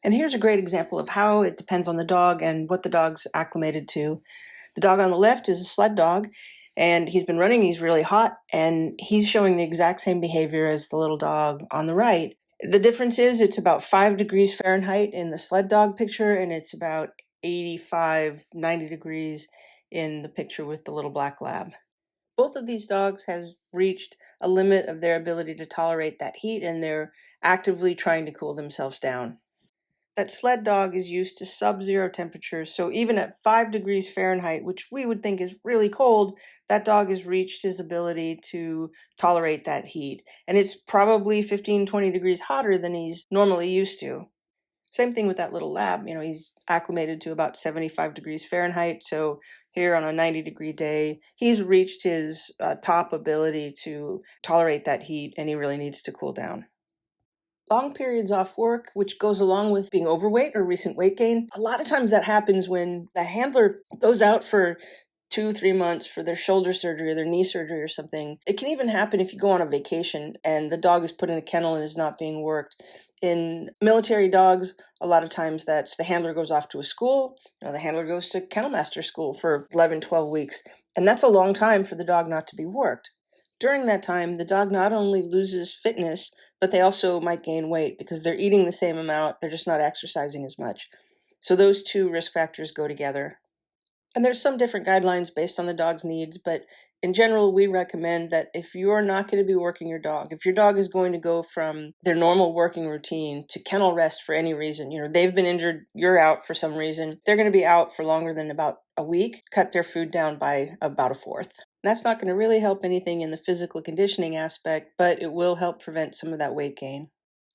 And here's a great example of how it depends on the dog and what the dog's acclimated to. The dog on the left is a sled dog, and he's been running, he's really hot, and he's showing the exact same behavior as the little dog on the right. The difference is it's about 5 degrees Fahrenheit in the sled dog picture, and it's about 85, 90 degrees in the picture with the little black lab. Both of these dogs have reached a limit of their ability to tolerate that heat, and they're actively trying to cool themselves down. That sled dog is used to sub-zero temperatures, so even at 5 degrees Fahrenheit, which we would think is really cold, that dog has reached his ability to tolerate that heat. And it's probably 15, 20 degrees hotter than he's normally used to. Same thing with that little lab. He's acclimated to about 75 degrees Fahrenheit. So here on a 90-degree day, he's reached his top ability to tolerate that heat, and he really needs to cool down. Long periods off work, which goes along with being overweight or recent weight gain, a lot of times that happens when the handler goes out for 2-3 months for their shoulder surgery or their knee surgery or something. It can even happen if you go on a vacation and the dog is put in a kennel and is not being worked. In military dogs, a lot of times that's the handler goes off to a school. The handler goes to kennel master school for 11, 12 weeks. And that's a long time for the dog not to be worked. During that time, the dog not only loses fitness, but they also might gain weight because they're eating the same amount, they're just not exercising as much. So those two risk factors go together. And there's some different guidelines based on the dog's needs, but in general, we recommend that if you're not going to be working your dog, if your dog is going to go from their normal working routine to kennel rest for any reason, they've been injured, you're out for some reason, they're going to be out for longer than about a week, cut their food down by about a fourth. That's not going to really help anything in the physical conditioning aspect, but it will help prevent some of that weight gain.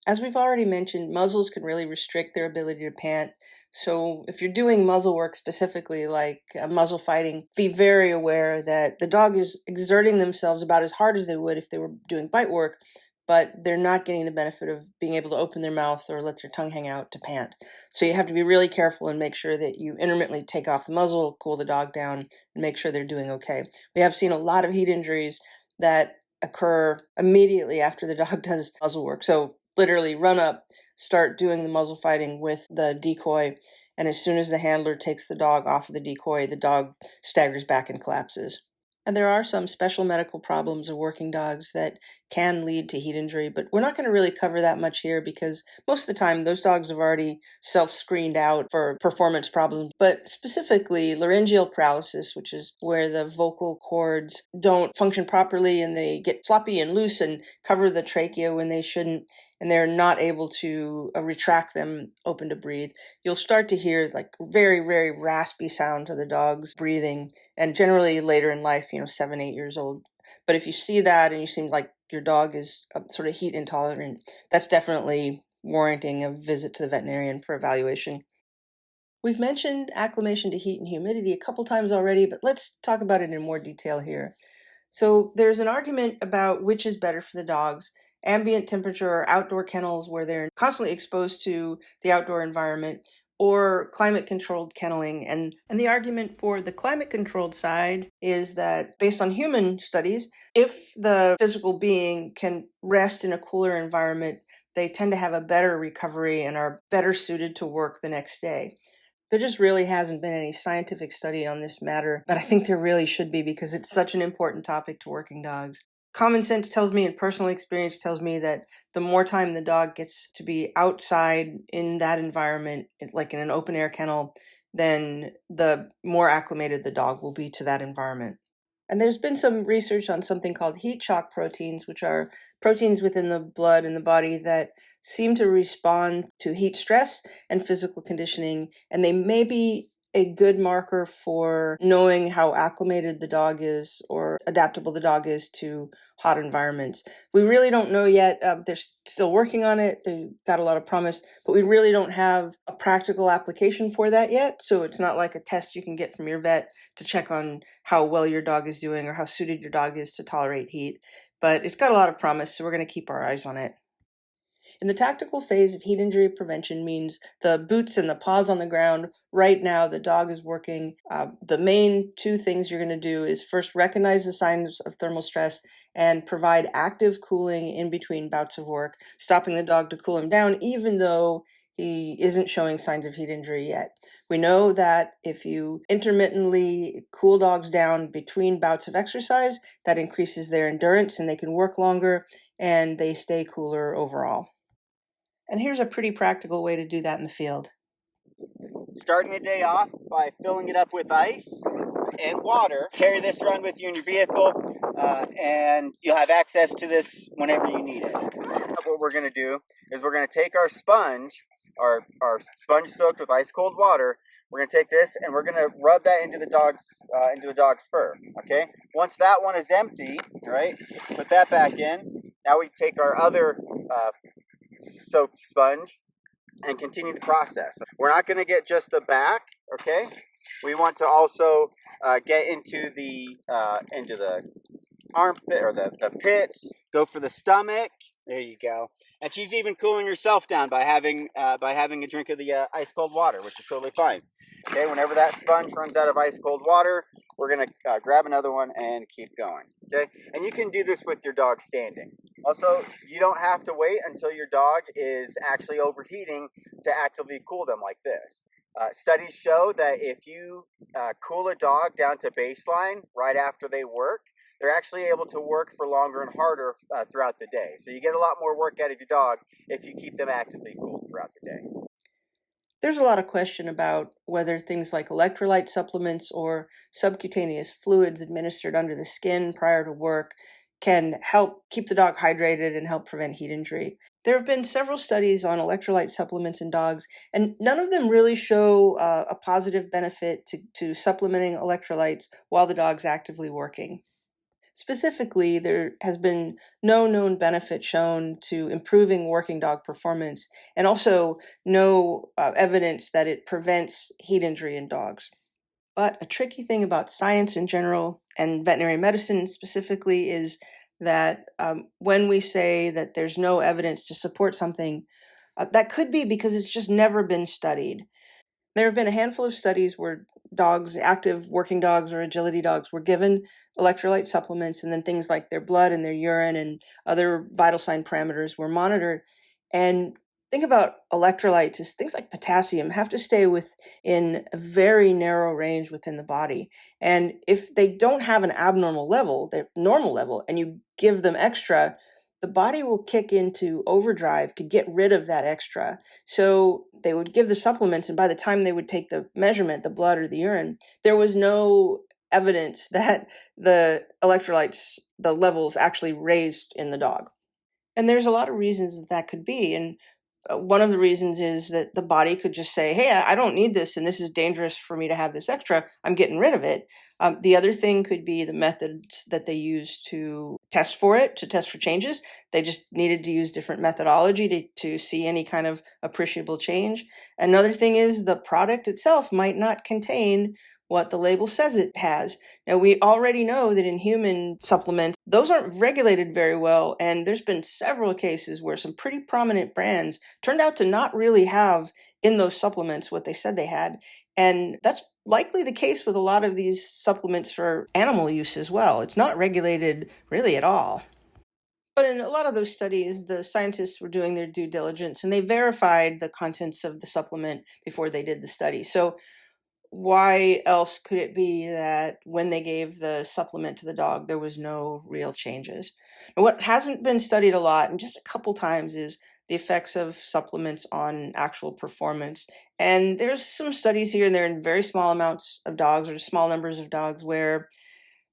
As we've already mentioned, muzzles can really restrict their ability to pant. So if you're doing muzzle work specifically, like muzzle fighting, be very aware that the dog is exerting themselves about as hard as they would if they were doing bite work, but they're not getting the benefit of being able to open their mouth or let their tongue hang out to pant. So you have to be really careful and make sure that you intermittently take off the muzzle, cool the dog down, and make sure they're doing okay. We have seen a lot of heat injuries that occur immediately after the dog does muzzle work. So literally run up, start doing the muzzle fighting with the decoy, and as soon as the handler takes the dog off of the decoy, the dog staggers back and collapses. And there are some special medical problems of working dogs that can lead to heat injury, but we're not going to really cover that much here because most of the time those dogs have already self-screened out for performance problems. But specifically laryngeal paralysis, which is where the vocal cords don't function properly and they get floppy and loose and cover the trachea when they shouldn't, and they're not able to retract them open to breathe, you'll start to hear like very, very raspy sound to the dog's breathing, and generally later in life, 7, 8 years old. But if you see that and you seem like your dog is sort of heat intolerant, that's definitely warranting a visit to the veterinarian for evaluation. We've mentioned acclimation to heat and humidity a couple times already, but let's talk about it in more detail here. So there's an argument about which is better for the dogs: ambient temperature or outdoor kennels where they're constantly exposed to the outdoor environment, or climate-controlled kenneling. And the argument for the climate-controlled side is that based on human studies, if the physical being can rest in a cooler environment, they tend to have a better recovery and are better suited to work the next day. There just really hasn't been any scientific study on this matter, but I think there really should be because it's such an important topic to working dogs. Common sense tells me and personal experience tells me that the more time the dog gets to be outside in that environment, like in an open air kennel, then the more acclimated the dog will be to that environment. And there's been some research on something called heat shock proteins, which are proteins within the blood and the body that seem to respond to heat stress and physical conditioning. And they may be a good marker for knowing how acclimated the dog is or adaptable the dog is to hot environments. We really don't know yet. They're still working on it. They've got a lot of promise, but we really don't have a practical application for that yet. So it's not like a test you can get from your vet to check on how well your dog is doing or how suited your dog is to tolerate heat. But it's got a lot of promise, so we're going to keep our eyes on it. In the tactical phase of heat injury prevention means the boots and the paws on the ground. Right now, the dog is working. The main two things you're going to do is first recognize the signs of thermal stress and provide active cooling in between bouts of work, stopping the dog to cool him down, even though he isn't showing signs of heat injury yet. We know that if you intermittently cool dogs down between bouts of exercise, that increases their endurance and they can work longer and they stay cooler overall. And here's a pretty practical way to do that in the field. Starting the day off by filling it up with ice and water. Carry this around with you in your vehicle, and you'll have access to this whenever you need it. What we're going to do is we're going to take our sponge, our sponge soaked with ice cold water. We're going to take this and we're going to rub that into the dog's fur. Okay. Once that one is empty, right, put that back in. Now we take our other soaked sponge, and continue the process. We're not going to get just the back, okay? We want to also get into the armpit or the pits. Go for the stomach. There you go. And she's even cooling herself down by having a drink of the ice cold water, which is totally fine. Okay, whenever that sponge runs out of ice cold water, we're gonna grab another one and keep going. Okay, and you can do this with your dog standing. Also, you don't have to wait until your dog is actually overheating to actively cool them like this. Studies show that if you cool a dog down to baseline right after they work, they're actually able to work for longer and harder throughout the day. So you get a lot more work out of your dog if you keep them actively cool throughout the day. There's a lot of question about whether things like electrolyte supplements or subcutaneous fluids administered under the skin prior to work can help keep the dog hydrated and help prevent heat injury. There have been several studies on electrolyte supplements in dogs, and none of them really show a positive benefit to supplementing electrolytes while the dog's actively working. Specifically, there has been no known benefit shown to improving working dog performance, and also no evidence that it prevents heat injury in dogs. But a tricky thing about science in general and veterinary medicine specifically is that when we say that there's no evidence to support something, that could be because it's just never been studied. There have been a handful of studies where dogs, active working dogs or agility dogs, were given electrolyte supplements, and then things like their blood and their urine and other vital sign parameters were monitored. And think about electrolytes as things like potassium have to stay within a very narrow range within the body. And if they don't have an abnormal level, their normal level, and you give them extra, the body will kick into overdrive to get rid of that extra. So they would give the supplements, and by the time they would take the measurement, the blood or the urine, there was no evidence that the electrolytes, the levels actually raised in the dog. And there's a lot of reasons that could be. And one of the reasons is that the body could just say, hey, I don't need this, and this is dangerous for me to have this extra. I'm getting rid of it. The other thing could be the methods that they use to test for it, to test for changes. They just needed to use different methodology to see any kind of appreciable change. Another thing is the product itself might not contain what the label says it has. Now, we already know that in human supplements, those aren't regulated very well, and there's been several cases where some pretty prominent brands turned out to not really have in those supplements what they said they had. And that's likely the case with a lot of these supplements for animal use as well. It's not regulated really at all. But in a lot of those studies, the scientists were doing their due diligence and they verified the contents of the supplement before they did the study. So why else could it be that when they gave the supplement to the dog, there was no real changes? And what hasn't been studied a lot, and just a couple times, is the effects of supplements on actual performance. And there's some studies here and there in very small amounts of dogs or small numbers of dogs where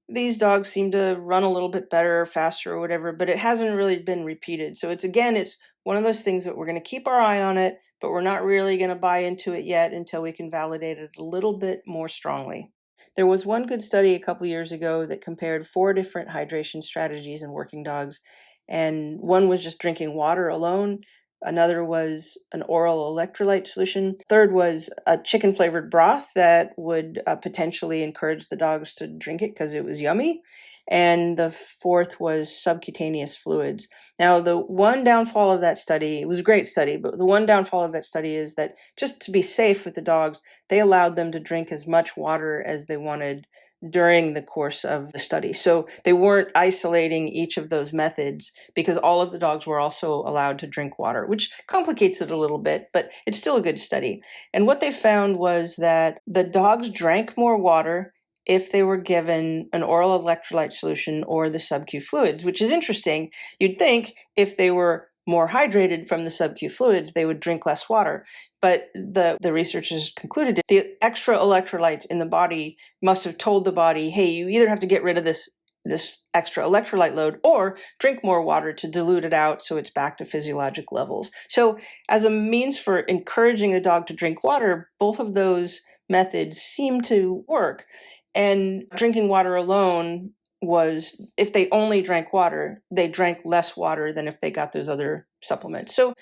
these dogs seem to run a little bit better, faster, or whatever, but it hasn't really been repeated. So it's one of those things that we're going to keep our eye on it, but we're not really going to buy into it yet until we can validate it a little bit more strongly. There was one good study a couple years ago that compared 4 different hydration strategies in working dogs, and one was just drinking water alone. Another was an oral electrolyte solution. Third was a chicken flavored broth that would potentially encourage the dogs to drink it because it was yummy. And the fourth was subcutaneous fluids. Now, the one downfall of that study, it was a great study, but the one downfall of that study is that just to be safe with the dogs, they allowed them to drink as much water as they wanted during the course of the study. So they weren't isolating each of those methods because all of the dogs were also allowed to drink water, which complicates it a little bit, but it's still a good study. And what they found was that the dogs drank more water if they were given an oral electrolyte solution or the sub-Q fluids, which is interesting. You'd think if they were more hydrated from the sub-Q fluids, they would drink less water. But the researchers concluded the extra electrolytes in the body must have told the body, hey, you either have to get rid of this extra electrolyte load or drink more water to dilute it out so it's back to physiologic levels. So as a means for encouraging the dog to drink water, both of those methods seem to work. And drinking water alone was, if they only drank water, they drank less water than if they got those other supplements. So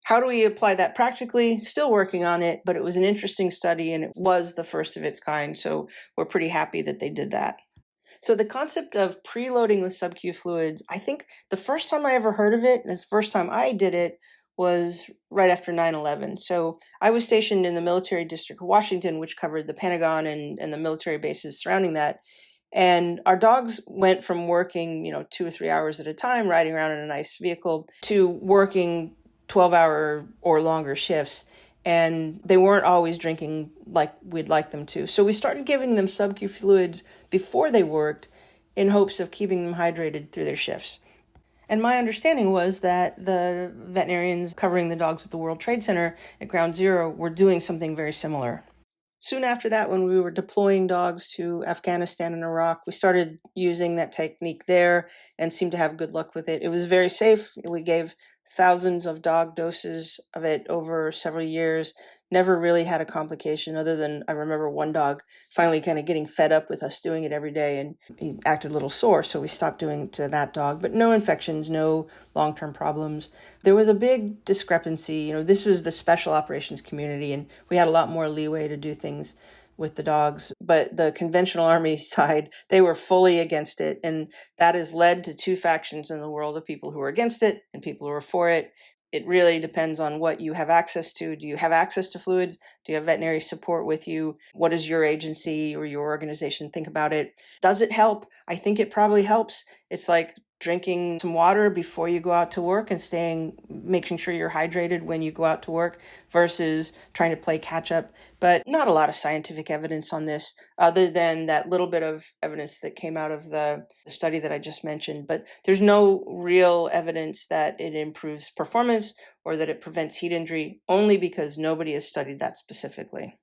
How do we apply that practically? Still working on it, but it was an interesting study and it was the first of its kind. So we're pretty happy that they did that. So the concept of preloading with sub-Q fluids, I think the first time I ever heard of it, and the first time I did it, was right after 9/11. So I was stationed in the military district of Washington, which covered the Pentagon and the military bases surrounding that. And our dogs went from working, 2 or 3 hours at a time, riding around in a nice vehicle, to working 12-hour or longer shifts. And they weren't always drinking like we'd like them to. So we started giving them sub-Q fluids before they worked in hopes of keeping them hydrated through their shifts. And my understanding was that the veterinarians covering the dogs at the World Trade Center at Ground Zero were doing something very similar. Soon after that, when we were deploying dogs to Afghanistan and Iraq, we started using that technique there and seemed to have good luck with it. It was very safe. We gave thousands of dog doses of it over several years. Never really had a complication other than I remember one dog finally kind of getting fed up with us doing it every day and he acted a little sore, so we stopped doing it to that dog. But no infections, no long-term problems. There was a big discrepancy. This was the special operations community and we had a lot more leeway to do things with the dogs, but the conventional army side, they were fully against it. And that has led to two factions in the world of people who are against it and people who are for it. It really depends on what you have access to. Do you have access to fluids? Do you have veterinary support with you? What does your agency or your organization think about it? Does it help? I think it probably helps. It's like drinking some water before you go out to work and making sure you're hydrated when you go out to work versus trying to play catch up. But not a lot of scientific evidence on this other than that little bit of evidence that came out of the study that I just mentioned. But there's no real evidence that it improves performance or that it prevents heat injury, only because nobody has studied that specifically.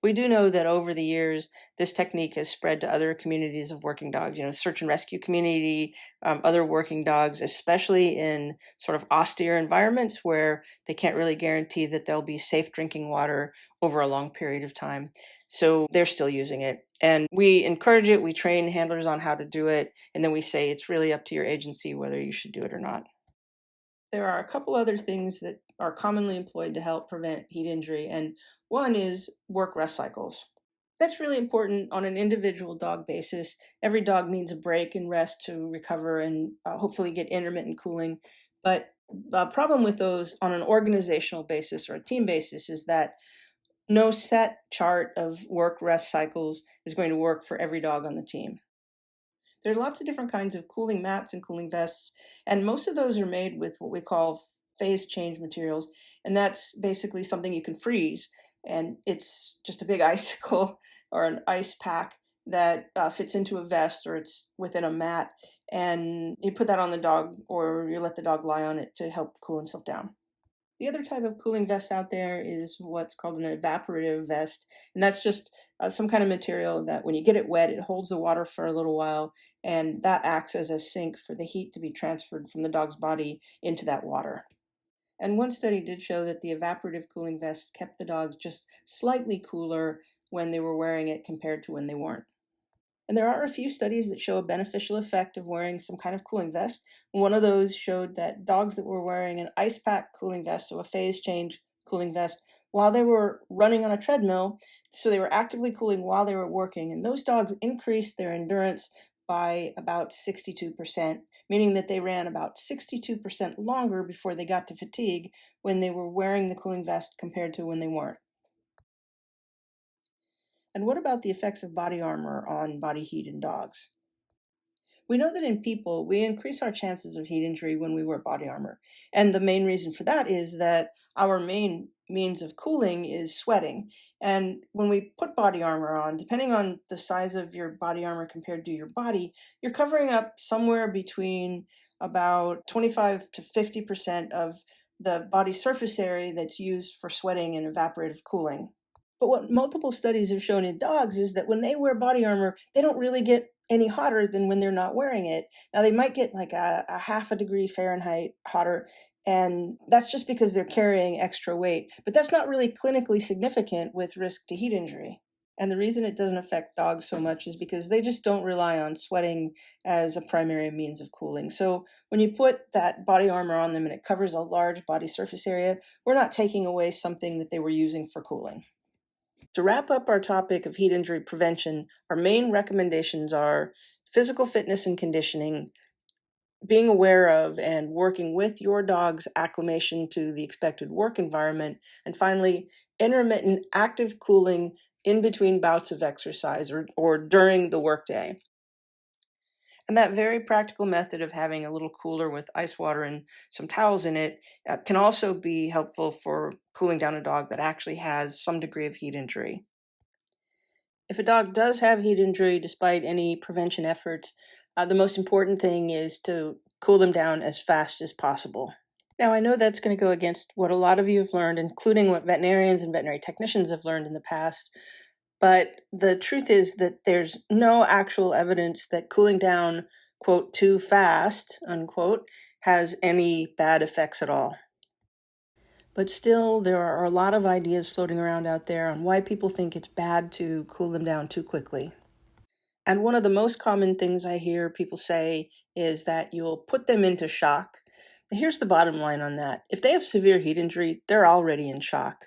We do know that over the years, this technique has spread to other communities of working dogs, search and rescue community, other working dogs, especially in sort of austere environments where they can't really guarantee that there'll be safe drinking water over a long period of time. So they're still using it. And we encourage it. We train handlers on how to do it. And then we say it's really up to your agency whether you should do it or not. There are a couple other things that are commonly employed to help prevent heat injury, and one is work rest cycles. That's really important on an individual dog basis. Every dog needs a break and rest to recover and hopefully get intermittent cooling. But the problem with those on an organizational basis or a team basis is that no set chart of work rest cycles is going to work for every dog on the team. There are lots of different kinds of cooling mats and cooling vests, and most of those are made with what we call phase change materials, and that's basically something you can freeze, and it's just a big icicle or an ice pack that fits into a vest or it's within a mat, and you put that on the dog or you let the dog lie on it to help cool himself down. The other type of cooling vest out there is what's called an evaporative vest, and that's just some kind of material that when you get it wet, it holds the water for a little while, and that acts as a sink for the heat to be transferred from the dog's body into that water. And one study did show that the evaporative cooling vest kept the dogs just slightly cooler when they were wearing it compared to when they weren't. And there are a few studies that show a beneficial effect of wearing some kind of cooling vest. One of those showed that dogs that were wearing an ice pack cooling vest, so a phase change cooling vest, while they were running on a treadmill, so they were actively cooling while they were working, and those dogs increased their endurance by about 62%, meaning that they ran about 62% longer before they got to fatigue when they were wearing the cooling vest compared to when they weren't. And what about the effects of body armor on body heat in dogs? We know that in people, we increase our chances of heat injury when we wear body armor. And the main reason for that is that our main means of cooling is sweating. And when we put body armor on, depending on the size of your body armor compared to your body, you're covering up somewhere between about 25 to 50% of the body surface area that's used for sweating and evaporative cooling. But what multiple studies have shown in dogs is that when they wear body armor, they don't really get any hotter than when they're not wearing it. Now, they might get like a half a degree Fahrenheit hotter, and that's just because they're carrying extra weight. But that's not really clinically significant with risk to heat injury. And the reason it doesn't affect dogs so much is because they just don't rely on sweating as a primary means of cooling. So when you put that body armor on them and it covers a large body surface area, we're not taking away something that they were using for cooling. To wrap up our topic of heat injury prevention, our main recommendations are physical fitness and conditioning, being aware of and working with your dog's acclimation to the expected work environment, and finally, intermittent active cooling in between bouts of exercise or during the workday. And that very practical method of having a little cooler with ice water and some towels in it can also be helpful for cooling down a dog that actually has some degree of heat injury. If a dog does have heat injury despite any prevention efforts, the most important thing is to cool them down as fast as possible. Now, I know that's going to go against what a lot of you have learned, including what veterinarians and veterinary technicians have learned in the past. But the truth is that there's no actual evidence that cooling down, quote, too fast, unquote, has any bad effects at all. But still, there are a lot of ideas floating around out there on why people think it's bad to cool them down too quickly. And one of the most common things I hear people say is that you'll put them into shock. Here's the bottom line on that. If they have severe heat injury, they're already in shock.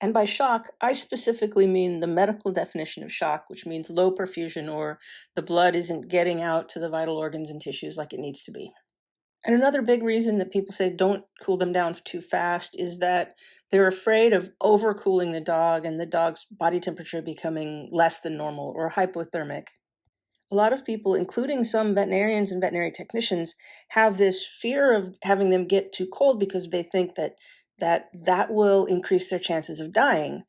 And by shock, I specifically mean the medical definition of shock, which means low perfusion or the blood isn't getting out to the vital organs and tissues like it needs to be. And another big reason that people say don't cool them down too fast is that they're afraid of overcooling the dog and the dog's body temperature becoming less than normal or hypothermic. A lot of people, including some veterinarians and veterinary technicians, have this fear of having them get too cold because they think that will increase their chances of dying.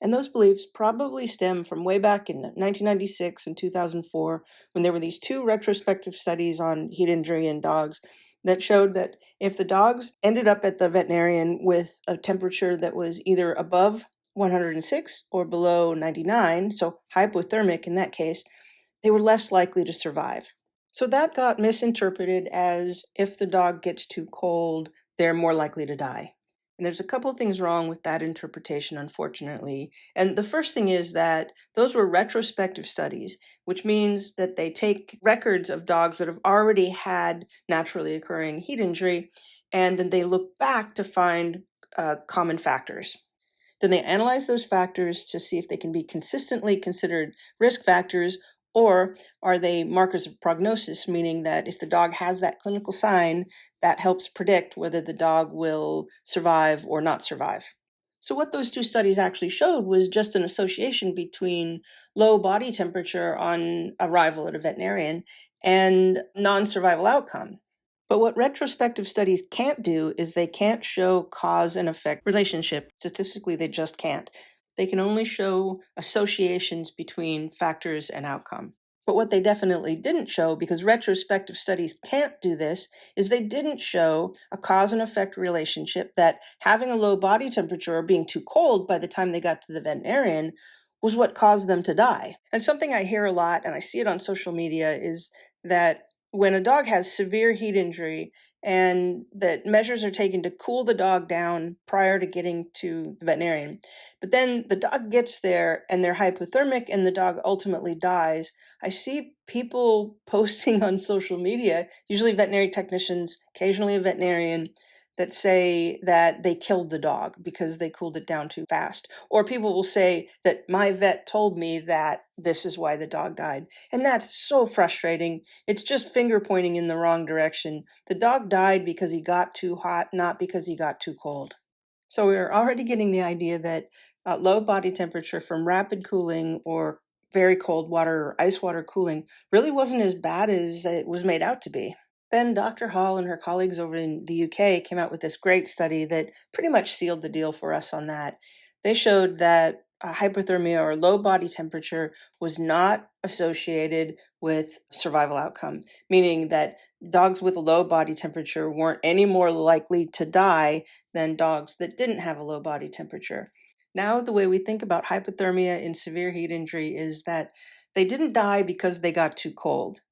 And those beliefs probably stem from way back in 1996 and 2004, when there were these two retrospective studies on heat injury in dogs that showed that if the dogs ended up at the veterinarian with a temperature that was either above 106 or below 99, so hypothermic in that case, they were less likely to survive. So that got misinterpreted as if the dog gets too cold, they're more likely to die. And there's a couple of things wrong with that interpretation, unfortunately. And the first thing is that those were retrospective studies, which means that they take records of dogs that have already had naturally occurring heat injury, and then they look back to find common factors. Then they analyze those factors to see if they can be consistently considered risk factors, or are they markers of prognosis, meaning that if the dog has that clinical sign, that helps predict whether the dog will survive or not survive. So what those two studies actually showed was just an association between low body temperature on arrival at a veterinarian and non-survival outcome. But what retrospective studies can't do is they can't show cause and effect relationship. Statistically, they just can't. They can only show associations between factors and outcome. But what they definitely didn't show, because retrospective studies can't do this, is they didn't show a cause and effect relationship that having a low body temperature or being too cold by the time they got to the veterinarian was what caused them to die. And something I hear a lot, and I see it on social media, is that when a dog has severe heat injury and that measures are taken to cool the dog down prior to getting to the veterinarian, but then the dog gets there and they're hypothermic and the dog ultimately dies, I see people posting on social media, usually veterinary technicians, occasionally a veterinarian, that say that they killed the dog because they cooled it down too fast. Or people will say that my vet told me that this is why the dog died. And that's so frustrating. It's just finger pointing in the wrong direction. The dog died because he got too hot, not because he got too cold. So we're already getting the idea that low body temperature from rapid cooling or very cold water or ice water cooling really wasn't as bad as it was made out to be. Then Dr. Hall and her colleagues over in the UK came out with this great study that pretty much sealed the deal for us on that. They showed that hypothermia or low body temperature was not associated with survival outcome, meaning that dogs with a low body temperature weren't any more likely to die than dogs that didn't have a low body temperature. Now, the way we think about hypothermia in severe heat injury is that they didn't die because they got too cold.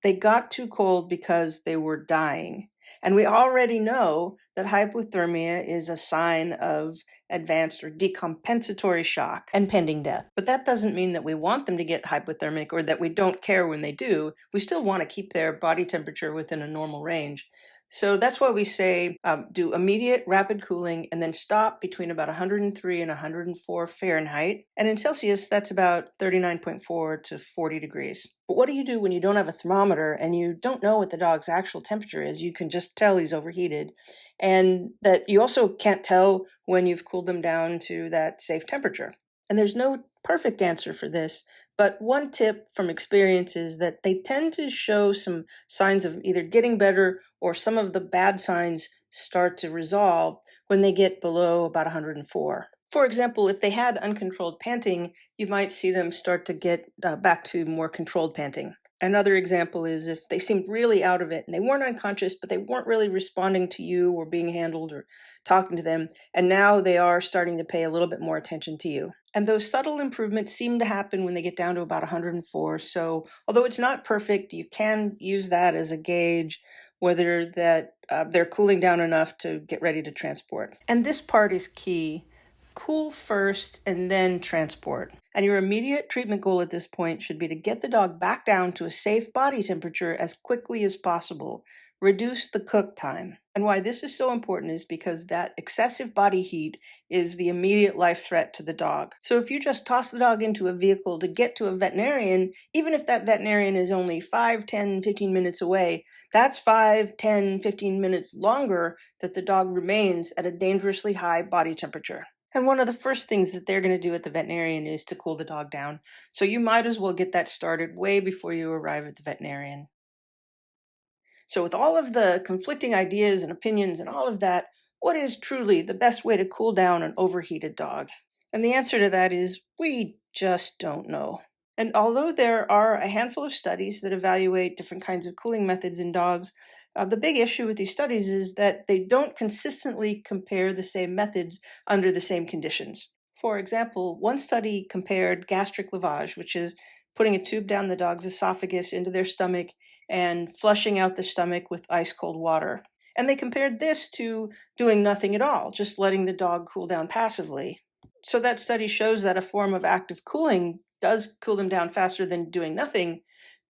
They got too cold because they were dying. And we already know that hypothermia is a sign of advanced or decompensatory shock and pending death. But that doesn't mean that we want them to get hypothermic or that we don't care when they do. We still want to keep their body temperature within a normal range. So that's why we say do immediate rapid cooling and then stop between about 103 and 104 Fahrenheit. And in Celsius, that's about 39.4 to 40 degrees. But what do you do when you don't have a thermometer and you don't know what the dog's actual temperature is? You can just tell he's overheated. And that you also can't tell when you've cooled them down to that safe temperature. And there's no perfect answer for this, but one tip from experience is that they tend to show some signs of either getting better or some of the bad signs start to resolve when they get below about 104. For example, if they had uncontrolled panting, you might see them start to get back to more controlled panting. Another example is if they seemed really out of it and they weren't unconscious, but they weren't really responding to you or being handled or talking to them, and now they are starting to pay a little bit more attention to you. And those subtle improvements seem to happen when they get down to about 104. So although it's not perfect, you can use that as a gauge whether that they're cooling down enough to get ready to transport. And this part is key. Cool first and then transport. And your immediate treatment goal at this point should be to get the dog back down to a safe body temperature as quickly as possible. Reduce the cook time. And why this is so important is because that excessive body heat is the immediate life threat to the dog. So if you just toss the dog into a vehicle to get to a veterinarian, even if that veterinarian is only 5, 10, 15 minutes away, that's 5, 10, 15 minutes longer that the dog remains at a dangerously high body temperature. And one of the first things that they're going to do at the veterinarian is to cool the dog down. So you might as well get that started way before you arrive at the veterinarian. So with all of the conflicting ideas and opinions and all of that, what is truly the best way to cool down an overheated dog? And the answer to that is we just don't know. And although there are a handful of studies that evaluate different kinds of cooling methods in dogs, the big issue with these studies is that they don't consistently compare the same methods under the same conditions. For example, one study compared gastric lavage, which is putting a tube down the dog's esophagus into their stomach and flushing out the stomach with ice cold water. And they compared this to doing nothing at all, just letting the dog cool down passively. So that study shows that a form of active cooling does cool them down faster than doing nothing,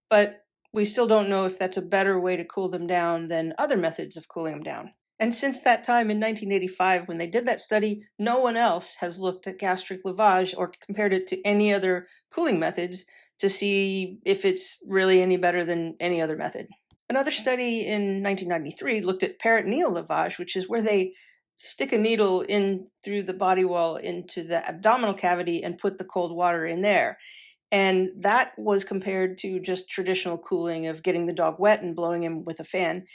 but we still don't know if that's a better way to cool them down than other methods of cooling them down. And since that time in 1985, when they did that study, no one else has looked at gastric lavage or compared it to any other cooling methods to see if it's really any better than any other method. Another study in 1993 looked at peritoneal lavage, which is where they stick a needle in through the body wall into the abdominal cavity and put the cold water in there. And that was compared to just traditional cooling of getting the dog wet and blowing him with a fan.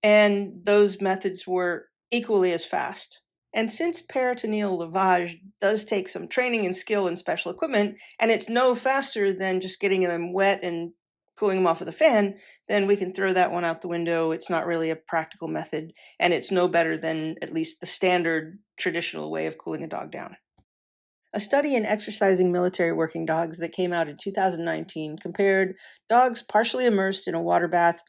And those methods were equally as fast. And since peritoneal lavage does take some training and skill and special equipment, and it's no faster than just getting them wet and cooling them off with a fan, then we can throw that one out the window. It's not really a practical method, and it's no better than at least the standard traditional way of cooling a dog down. A study in exercising military working dogs that came out in 2019 compared dogs partially immersed in a water bath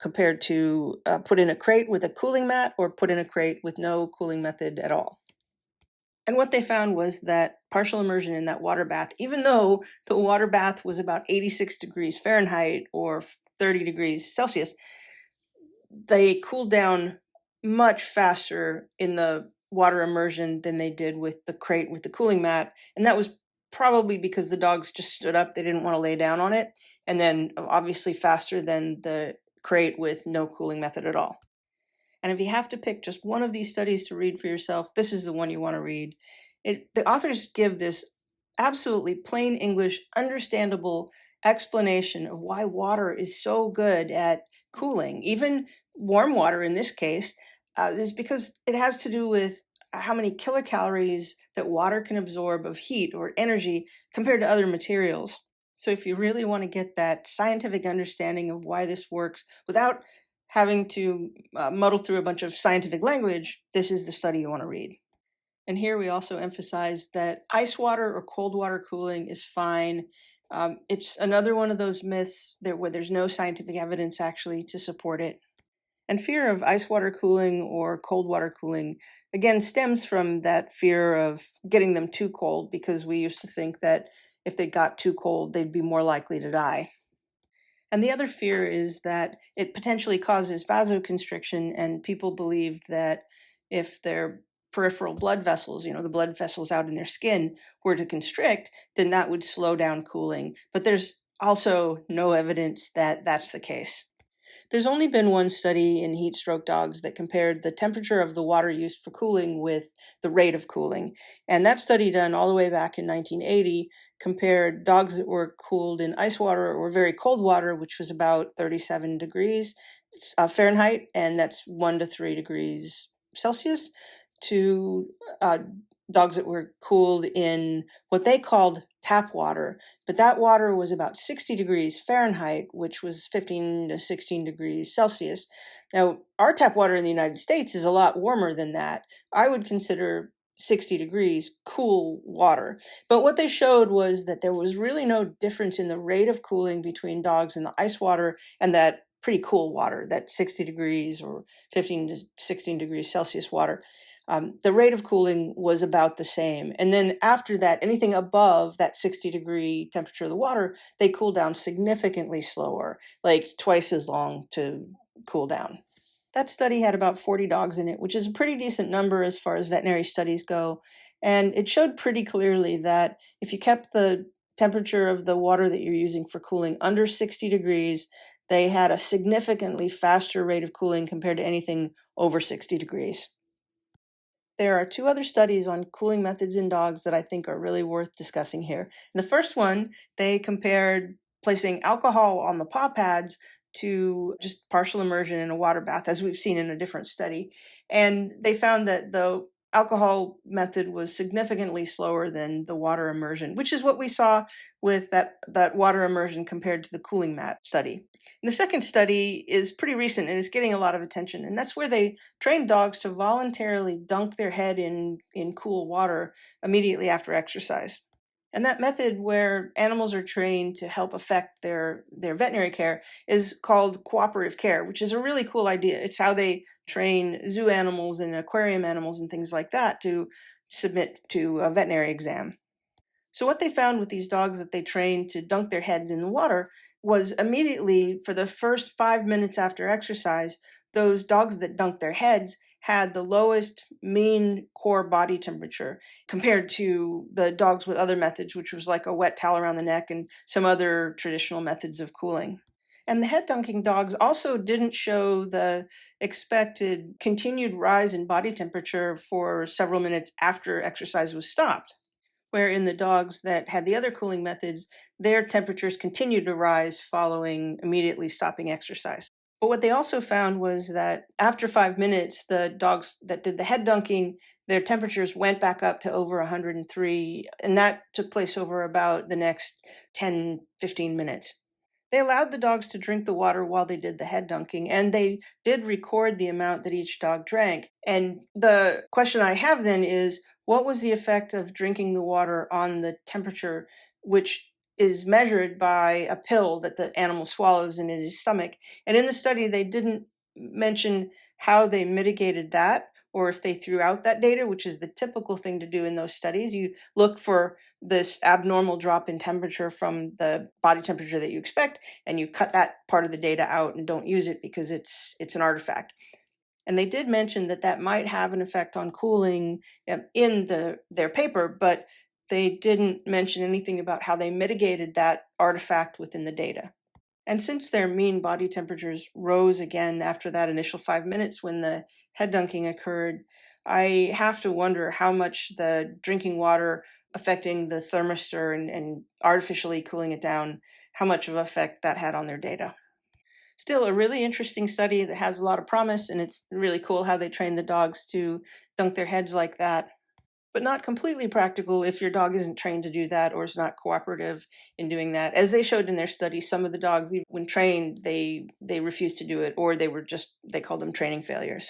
compared to put in a crate with a cooling mat or put in a crate with no cooling method at all. And what they found was that partial immersion in that water bath, even though the water bath was about 86 degrees Fahrenheit or 30 degrees Celsius, they cooled down much faster in the water immersion than they did with the crate with the cooling mat. And that was probably because the dogs just stood up. They didn't want to lay down on it. And then obviously faster than the crate with no cooling method at all. And if you have to pick just one of these studies to read for yourself, this is the one you want to read. The authors give this absolutely plain English, understandable explanation of why water is so good at cooling. Even warm water in this case is because it has to do with how many kilocalories that water can absorb of heat or energy compared to other materials. So if you really want to get that scientific understanding of why this works without having to muddle through a bunch of scientific language, this is the study you want to read. And here we also emphasize that ice water or cold water cooling is fine. It's another one of those myths where there's no scientific evidence actually to support it. And fear of ice water cooling or cold water cooling, again, stems from that fear of getting them too cold, because we used to think that if they got too cold, they'd be more likely to die. And the other fear is that it potentially causes vasoconstriction, and people believed that if their peripheral blood vessels, the blood vessels out in their skin, were to constrict, then that would slow down cooling. But there's also no evidence that that's the case. There's only been one study in heat stroke dogs that compared the temperature of the water used for cooling with the rate of cooling. And that study, done all the way back in 1980, compared dogs that were cooled in ice water or very cold water, which was about 37 degrees Fahrenheit, and that's 1 to 3 degrees Celsius, to dogs that were cooled in what they called tap water, but that water was about 60 degrees Fahrenheit, which was 15 to 16 degrees Celsius. Now, our tap water in the United States is a lot warmer than that. I would consider 60 degrees cool water. But what they showed was that there was really no difference in the rate of cooling between dogs in the ice water and that pretty cool water, that 60 degrees or 15 to 16 degrees Celsius water. The rate of cooling was about the same. And then after that, anything above that 60-degree temperature of the water, they cool down significantly slower, like twice as long to cool down. That study had about 40 dogs in it, which is a pretty decent number as far as veterinary studies go. And it showed pretty clearly that if you kept the temperature of the water that you're using for cooling under 60 degrees, they had a significantly faster rate of cooling compared to anything over 60 degrees. There are two other studies on cooling methods in dogs that I think are really worth discussing here. In the first one, they compared placing alcohol on the paw pads to just partial immersion in a water bath, as we've seen in a different study. And they found that the alcohol method was significantly slower than the water immersion, which is what we saw with that water immersion compared to the cooling mat study. And the second study is pretty recent and is getting a lot of attention, and that's where they trained dogs to voluntarily dunk their head in cool water immediately after exercise. And that method, where animals are trained to help affect their veterinary care, is called cooperative care, which is a really cool idea. It's how they train zoo animals and aquarium animals and things like that to submit to a veterinary exam. So what they found with these dogs that they trained to dunk their heads in the water was immediately, for the first 5 minutes after exercise, those dogs that dunked their heads had the lowest mean core body temperature compared to the dogs with other methods, which was like a wet towel around the neck and some other traditional methods of cooling. And the head dunking dogs also didn't show the expected continued rise in body temperature for several minutes after exercise was stopped, where in the dogs that had the other cooling methods, their temperatures continued to rise following immediately stopping exercise. But what they also found was that after 5 minutes, the dogs that did the head dunking, their temperatures went back up to over 103, and that took place over about the next 10, 15 minutes. They allowed the dogs to drink the water while they did the head dunking, and they did record the amount that each dog drank. And the question I have then is, what was the effect of drinking the water on the temperature, which is measured by a pill that the animal swallows in his stomach? And in the study, they didn't mention how they mitigated that, or if they threw out that data, which is the typical thing to do in those studies. You look for this abnormal drop in temperature from the body temperature that you expect, and you cut that part of the data out and don't use it because it's an artifact. And they did mention that that might have an effect on cooling in their paper, but they didn't mention anything about how they mitigated that artifact within the data. And since their mean body temperatures rose again after that initial 5 minutes when the head dunking occurred, I have to wonder how much the drinking water affecting the thermistor and artificially cooling it down, how much of an effect that had on their data. Still, a really interesting study that has a lot of promise, and it's really cool how they train the dogs to dunk their heads like that, but not completely practical if your dog isn't trained to do that or is not cooperative in doing that. As they showed in their study, some of the dogs, even when trained, they refused to do it, or they called them training failures.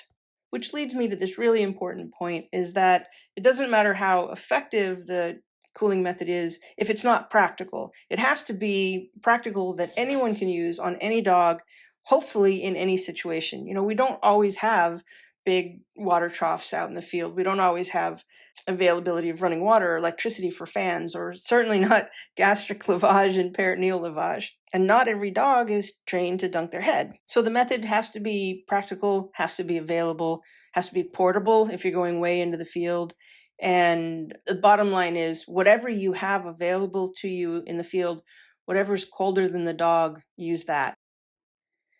Which leads me to this really important point, is that it doesn't matter how effective the cooling method is if it's not practical. It has to be practical that anyone can use on any dog hopefully in any situation. We don't always have big water troughs out in the field. We don't always have availability of running water or electricity for fans, or certainly not gastric lavage and peritoneal lavage. And not every dog is trained to dunk their head. So the method has to be practical, has to be available, has to be portable if you're going way into the field. And the bottom line is, whatever you have available to you in the field, whatever's colder than the dog, use that.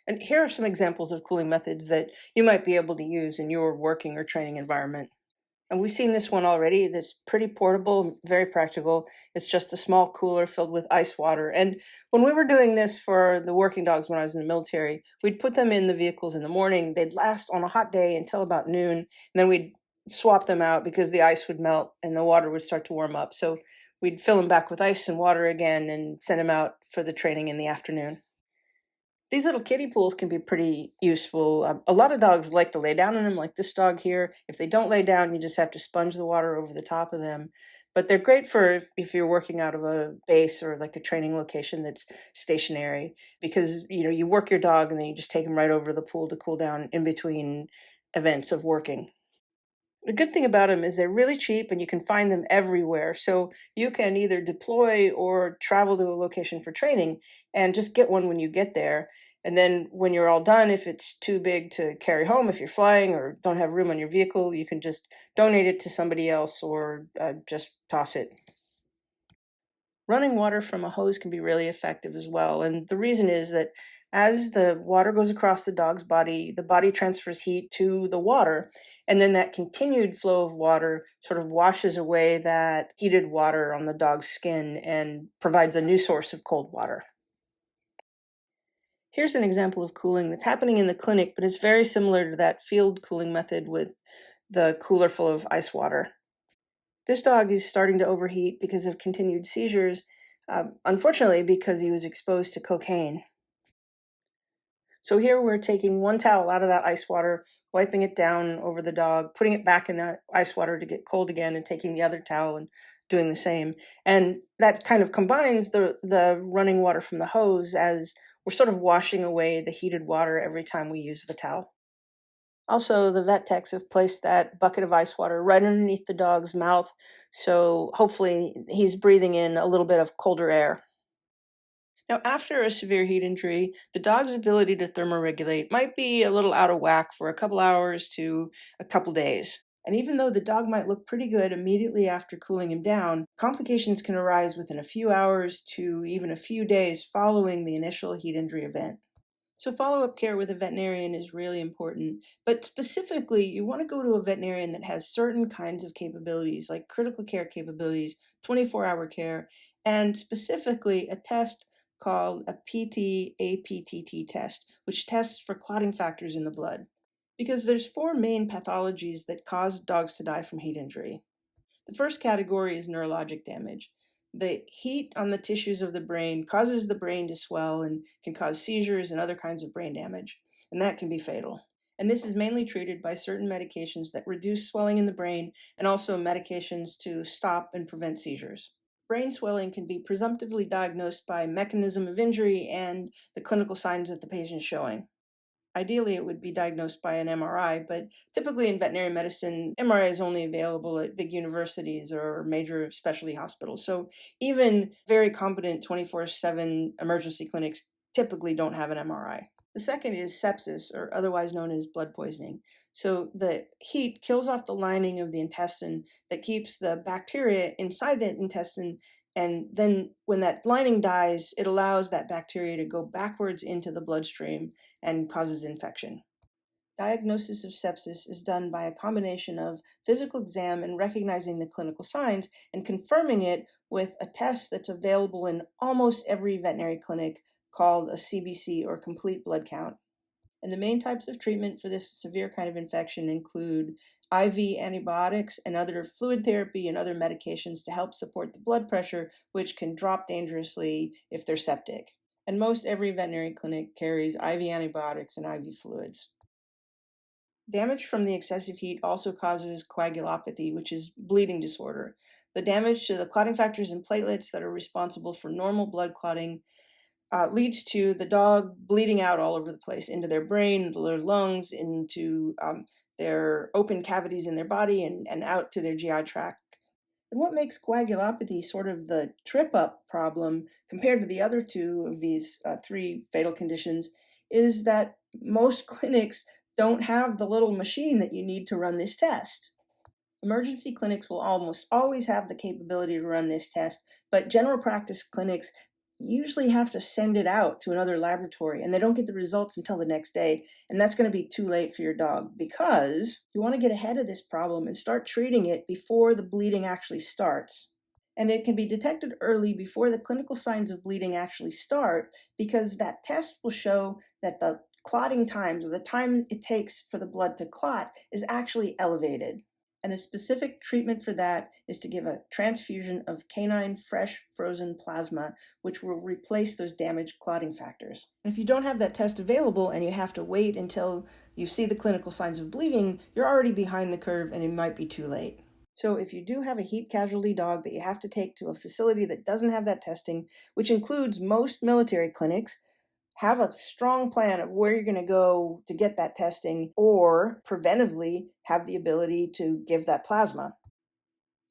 And here are some examples of cooling methods that you might be able to use in your working or training environment. And we've seen this one already. That's pretty portable, very practical. It's just a small cooler filled with ice water. And when we were doing this for the working dogs when I was in the military, we'd put them in the vehicles in the morning. They'd last on a hot day until about noon. And then we'd swap them out because the ice would melt and the water would start to warm up. So we'd fill them back with ice and water again and send them out for the training in the afternoon. These little kiddie pools can be pretty useful. A lot of dogs like to lay down in them, like this dog here. If they don't lay down, you just have to sponge the water over the top of them. But they're great for if you're working out of a base or like a training location that's stationary, because you work your dog and then you just take them right over the pool to cool down in between events of working. The good thing about them is they're really cheap and you can find them everywhere. So you can either deploy or travel to a location for training and just get one when you get there. And then when you're all done, if it's too big to carry home, if you're flying or don't have room on your vehicle, you can just donate it to somebody else or just toss it. Running water from a hose can be really effective as well. And the reason is that as the water goes across the body transfers heat to the water. And then that continued flow of water sort of washes away that heated water on the dog's skin and provides a new source of cold water. Here's an example of cooling that's happening in the clinic, but it's very similar to that field cooling method with the cooler full of ice water. This dog is starting to overheat because of continued seizures, unfortunately because he was exposed to cocaine. So here we're taking one towel out of that ice water, wiping it down over the dog, putting it back in that ice water to get cold again, and taking the other towel and doing the same. And that kind of combines the running water from the hose, as we're sort of washing away the heated water every time we use the towel. Also, the vet techs have placed that bucket of ice water right underneath the dog's mouth, so hopefully he's breathing in a little bit of colder air. Now, after a severe heat injury, the dog's ability to thermoregulate might be a little out of whack for a couple hours to a couple days. And even though the dog might look pretty good immediately after cooling him down, complications can arise within a few hours to even a few days following the initial heat injury event. So follow-up care with a veterinarian is really important, but specifically you want to go to a veterinarian that has certain kinds of capabilities, like critical care capabilities, 24-hour care, and specifically a test called a PT-APTT test, which tests for clotting factors in the blood. Because there's four main pathologies that cause dogs to die from heat injury. The first category is neurologic damage. The heat on the tissues of the brain causes the brain to swell and can cause seizures and other kinds of brain damage, and that can be fatal. And this is mainly treated by certain medications that reduce swelling in the brain and also medications to stop and prevent seizures. Brain swelling can be presumptively diagnosed by mechanism of injury and the clinical signs that the patient is showing. Ideally, it would be diagnosed by an MRI, but typically in veterinary medicine, MRI is only available at big universities or major specialty hospitals. So even very competent 24/7 emergency clinics typically don't have an MRI. The second is sepsis, or otherwise known as blood poisoning. So the heat kills off the lining of the intestine that keeps the bacteria inside that intestine, and then when that lining dies, it allows that bacteria to go backwards into the bloodstream and causes infection. Diagnosis of sepsis is done by a combination of physical exam and recognizing the clinical signs and confirming it with a test that's available in almost every veterinary clinic called a CBC, or complete blood count. And the main types of treatment for this severe kind of infection include IV antibiotics and other fluid therapy and other medications to help support the blood pressure, which can drop dangerously if they're septic. And most every veterinary clinic carries IV antibiotics and IV fluids. Damage from the excessive heat also causes coagulopathy, which is bleeding disorder. The damage to the clotting factors and platelets that are responsible for normal blood clotting leads to the dog bleeding out all over the place, into their brain, their lungs, into their open cavities in their body, and out to their GI tract. And what makes coagulopathy sort of the trip up problem compared to the other two of these three fatal conditions is that most clinics don't have the little machine that you need to run this test. Emergency clinics will almost always have the capability to run this test, but general practice clinics usually have to send it out to another laboratory, and they don't get the results until the next day, and that's going to be too late for your dog because you want to get ahead of this problem and start treating it before the bleeding actually starts. And it can be detected early before the clinical signs of bleeding actually start because that test will show that the clotting times, or the time it takes for the blood to clot, is actually elevated. And the specific treatment for that is to give a transfusion of canine fresh frozen plasma, which will replace those damaged clotting factors. And if you don't have that test available and you have to wait until you see the clinical signs of bleeding, you're already behind the curve and it might be too late. So if you do have a heat casualty dog that you have to take to a facility that doesn't have that testing, which includes most military clinics, have a strong plan of where you're going to go to get that testing, or preventively have the ability to give that plasma.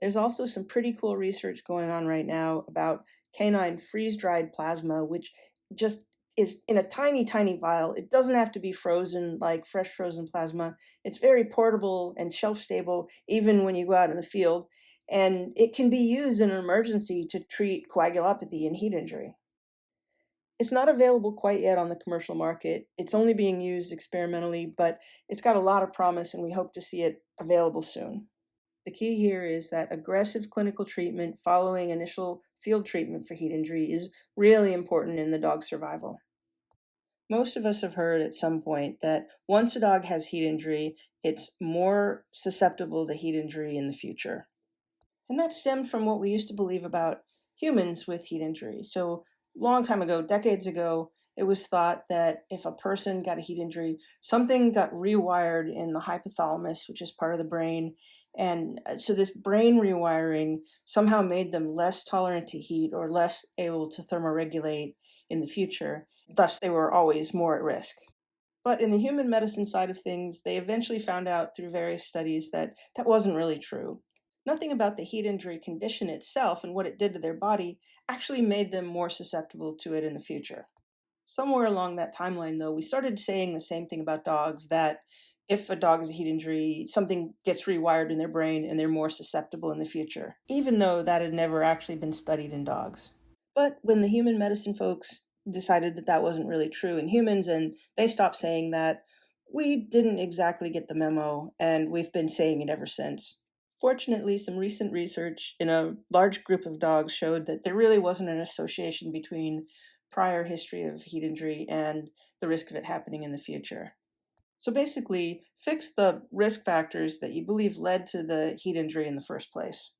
There's also some pretty cool research going on right now about canine freeze-dried plasma, which just is in a tiny, tiny vial. It doesn't have to be frozen like fresh frozen plasma. It's very portable and shelf-stable, even when you go out in the field. And it can be used in an emergency to treat coagulopathy and heat injury. It's not available quite yet on the commercial market. It's only being used experimentally, but it's got a lot of promise and we hope to see it available soon. The key here is that aggressive clinical treatment following initial field treatment for heat injury is really important in the dog's survival. Most of us have heard at some point that once a dog has heat injury, it's more susceptible to heat injury in the future. And that stemmed from what we used to believe about humans with heat injury. So, long time ago, decades ago, it was thought that if a person got a heat injury, something got rewired in the hypothalamus, which is part of the brain. And so, this brain rewiring somehow made them less tolerant to heat or less able to thermoregulate in the future. Thus, they were always more at risk. But in the human medicine side of things, they eventually found out through various studies that that wasn't really true. Nothing about the heat injury condition itself and what it did to their body actually made them more susceptible to it in the future. Somewhere along that timeline, though, we started saying the same thing about dogs, that if a dog has a heat injury, something gets rewired in their brain and they're more susceptible in the future, even though that had never actually been studied in dogs. But when the human medicine folks decided that that wasn't really true in humans and they stopped saying that, we didn't exactly get the memo, and we've been saying it ever since. Fortunately, some recent research in a large group of dogs showed that there really wasn't an association between prior history of heat injury and the risk of it happening in the future. So basically, fix the risk factors that you believe led to the heat injury in the first place.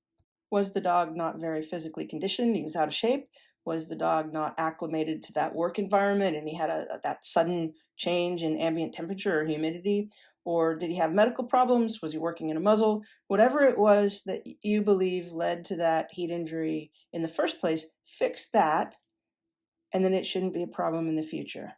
Was the dog not very physically conditioned? He was out of shape? Was the dog not acclimated to that work environment and he had that sudden change in ambient temperature or humidity? Or did he have medical problems? Was he working in a muzzle? Whatever it was that you believe led to that heat injury in the first place, fix that, and then it shouldn't be a problem in the future.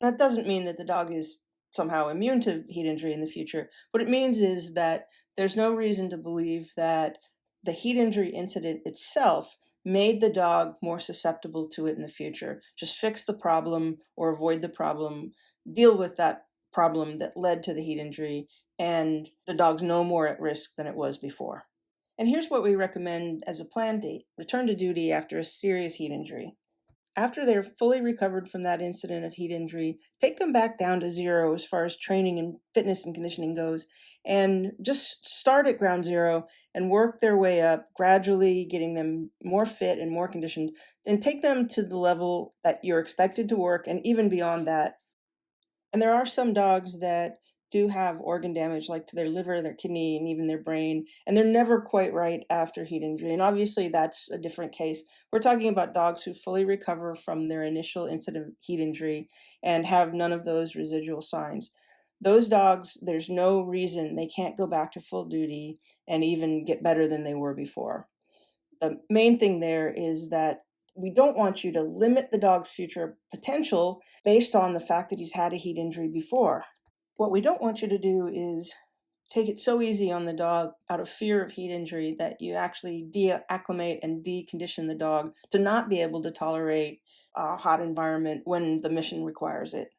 That doesn't mean that the dog is somehow immune to heat injury in the future. What it means is that there's no reason to believe that the heat injury incident itself made the dog more susceptible to it in the future. Just fix the problem or avoid the problem, deal with that problem that led to the heat injury, and the dog's no more at risk than it was before. And here's what we recommend as a plan to return to duty after a serious heat injury. After they're fully recovered from that incident of heat injury, take them back down to zero as far as training and fitness and conditioning goes, and just start at ground zero and work their way up, gradually getting them more fit and more conditioned, and take them to the level that you're expected to work and even beyond that. And there are some dogs that do have organ damage, like to their liver, their kidney, and even their brain, and they're never quite right after heat injury. And obviously, that's a different case. We're talking about dogs who fully recover from their initial incident of heat injury and have none of those residual signs. Those dogs, there's no reason they can't go back to full duty and even get better than they were before. The main thing there is that We don't want you to limit the dog's future potential based on the fact that he's had a heat injury before. What we don't want you to do is take it so easy on the dog out of fear of heat injury that you actually de-acclimate and decondition the dog to not be able to tolerate a hot environment when the mission requires it.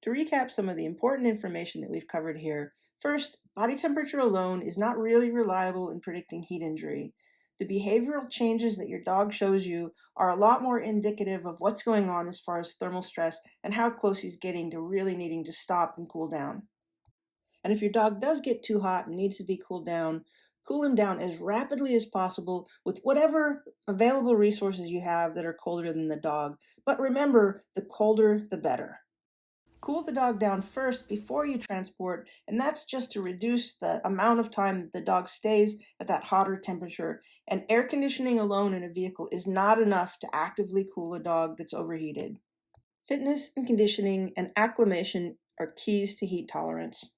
To recap some of the important information that we've covered here, first, body temperature alone is not really reliable in predicting heat injury. The behavioral changes that your dog shows you are a lot more indicative of what's going on as far as thermal stress and how close he's getting to really needing to stop and cool down. And if your dog does get too hot and needs to be cooled down, cool him down as rapidly as possible with whatever available resources you have that are colder than the dog. But remember, the colder, the better. Cool the dog down first before you transport, and that's just to reduce the amount of time that the dog stays at that hotter temperature. And air conditioning alone in a vehicle is not enough to actively cool a dog that's overheated. Fitness and conditioning and acclimation are keys to heat tolerance.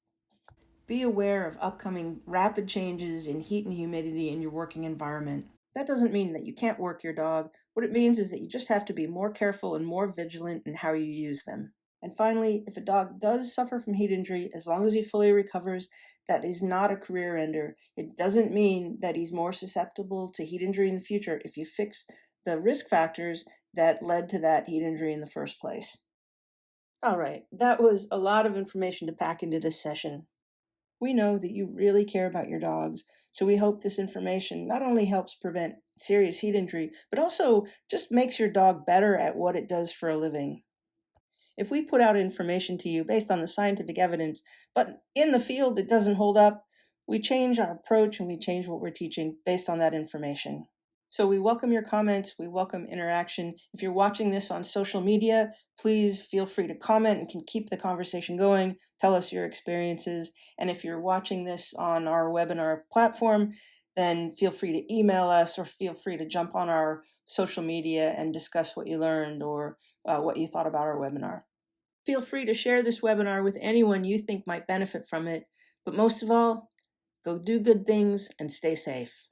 Be aware of upcoming rapid changes in heat and humidity in your working environment. That doesn't mean that you can't work your dog. What it means is that you just have to be more careful and more vigilant in how you use them. And finally, if a dog does suffer from heat injury, as long as he fully recovers, that is not a career ender. It doesn't mean that he's more susceptible to heat injury in the future if you fix the risk factors that led to that heat injury in the first place. All right, that was a lot of information to pack into this session. We know that you really care about your dogs, so we hope this information not only helps prevent serious heat injury, but also just makes your dog better at what it does for a living. If we put out information to you based on the scientific evidence, but in the field it doesn't hold up, we change our approach and we change what we're teaching based on that information. So we welcome your comments, we welcome interaction. If you're watching this on social media, please feel free to comment and can keep the conversation going, tell us your experiences. And if you're watching this on our webinar platform, then feel free to email us or feel free to jump on our social media and discuss what you learned or what you thought about our webinar. Feel free to share this webinar with anyone you think might benefit from it. But most of all, go do good things and stay safe.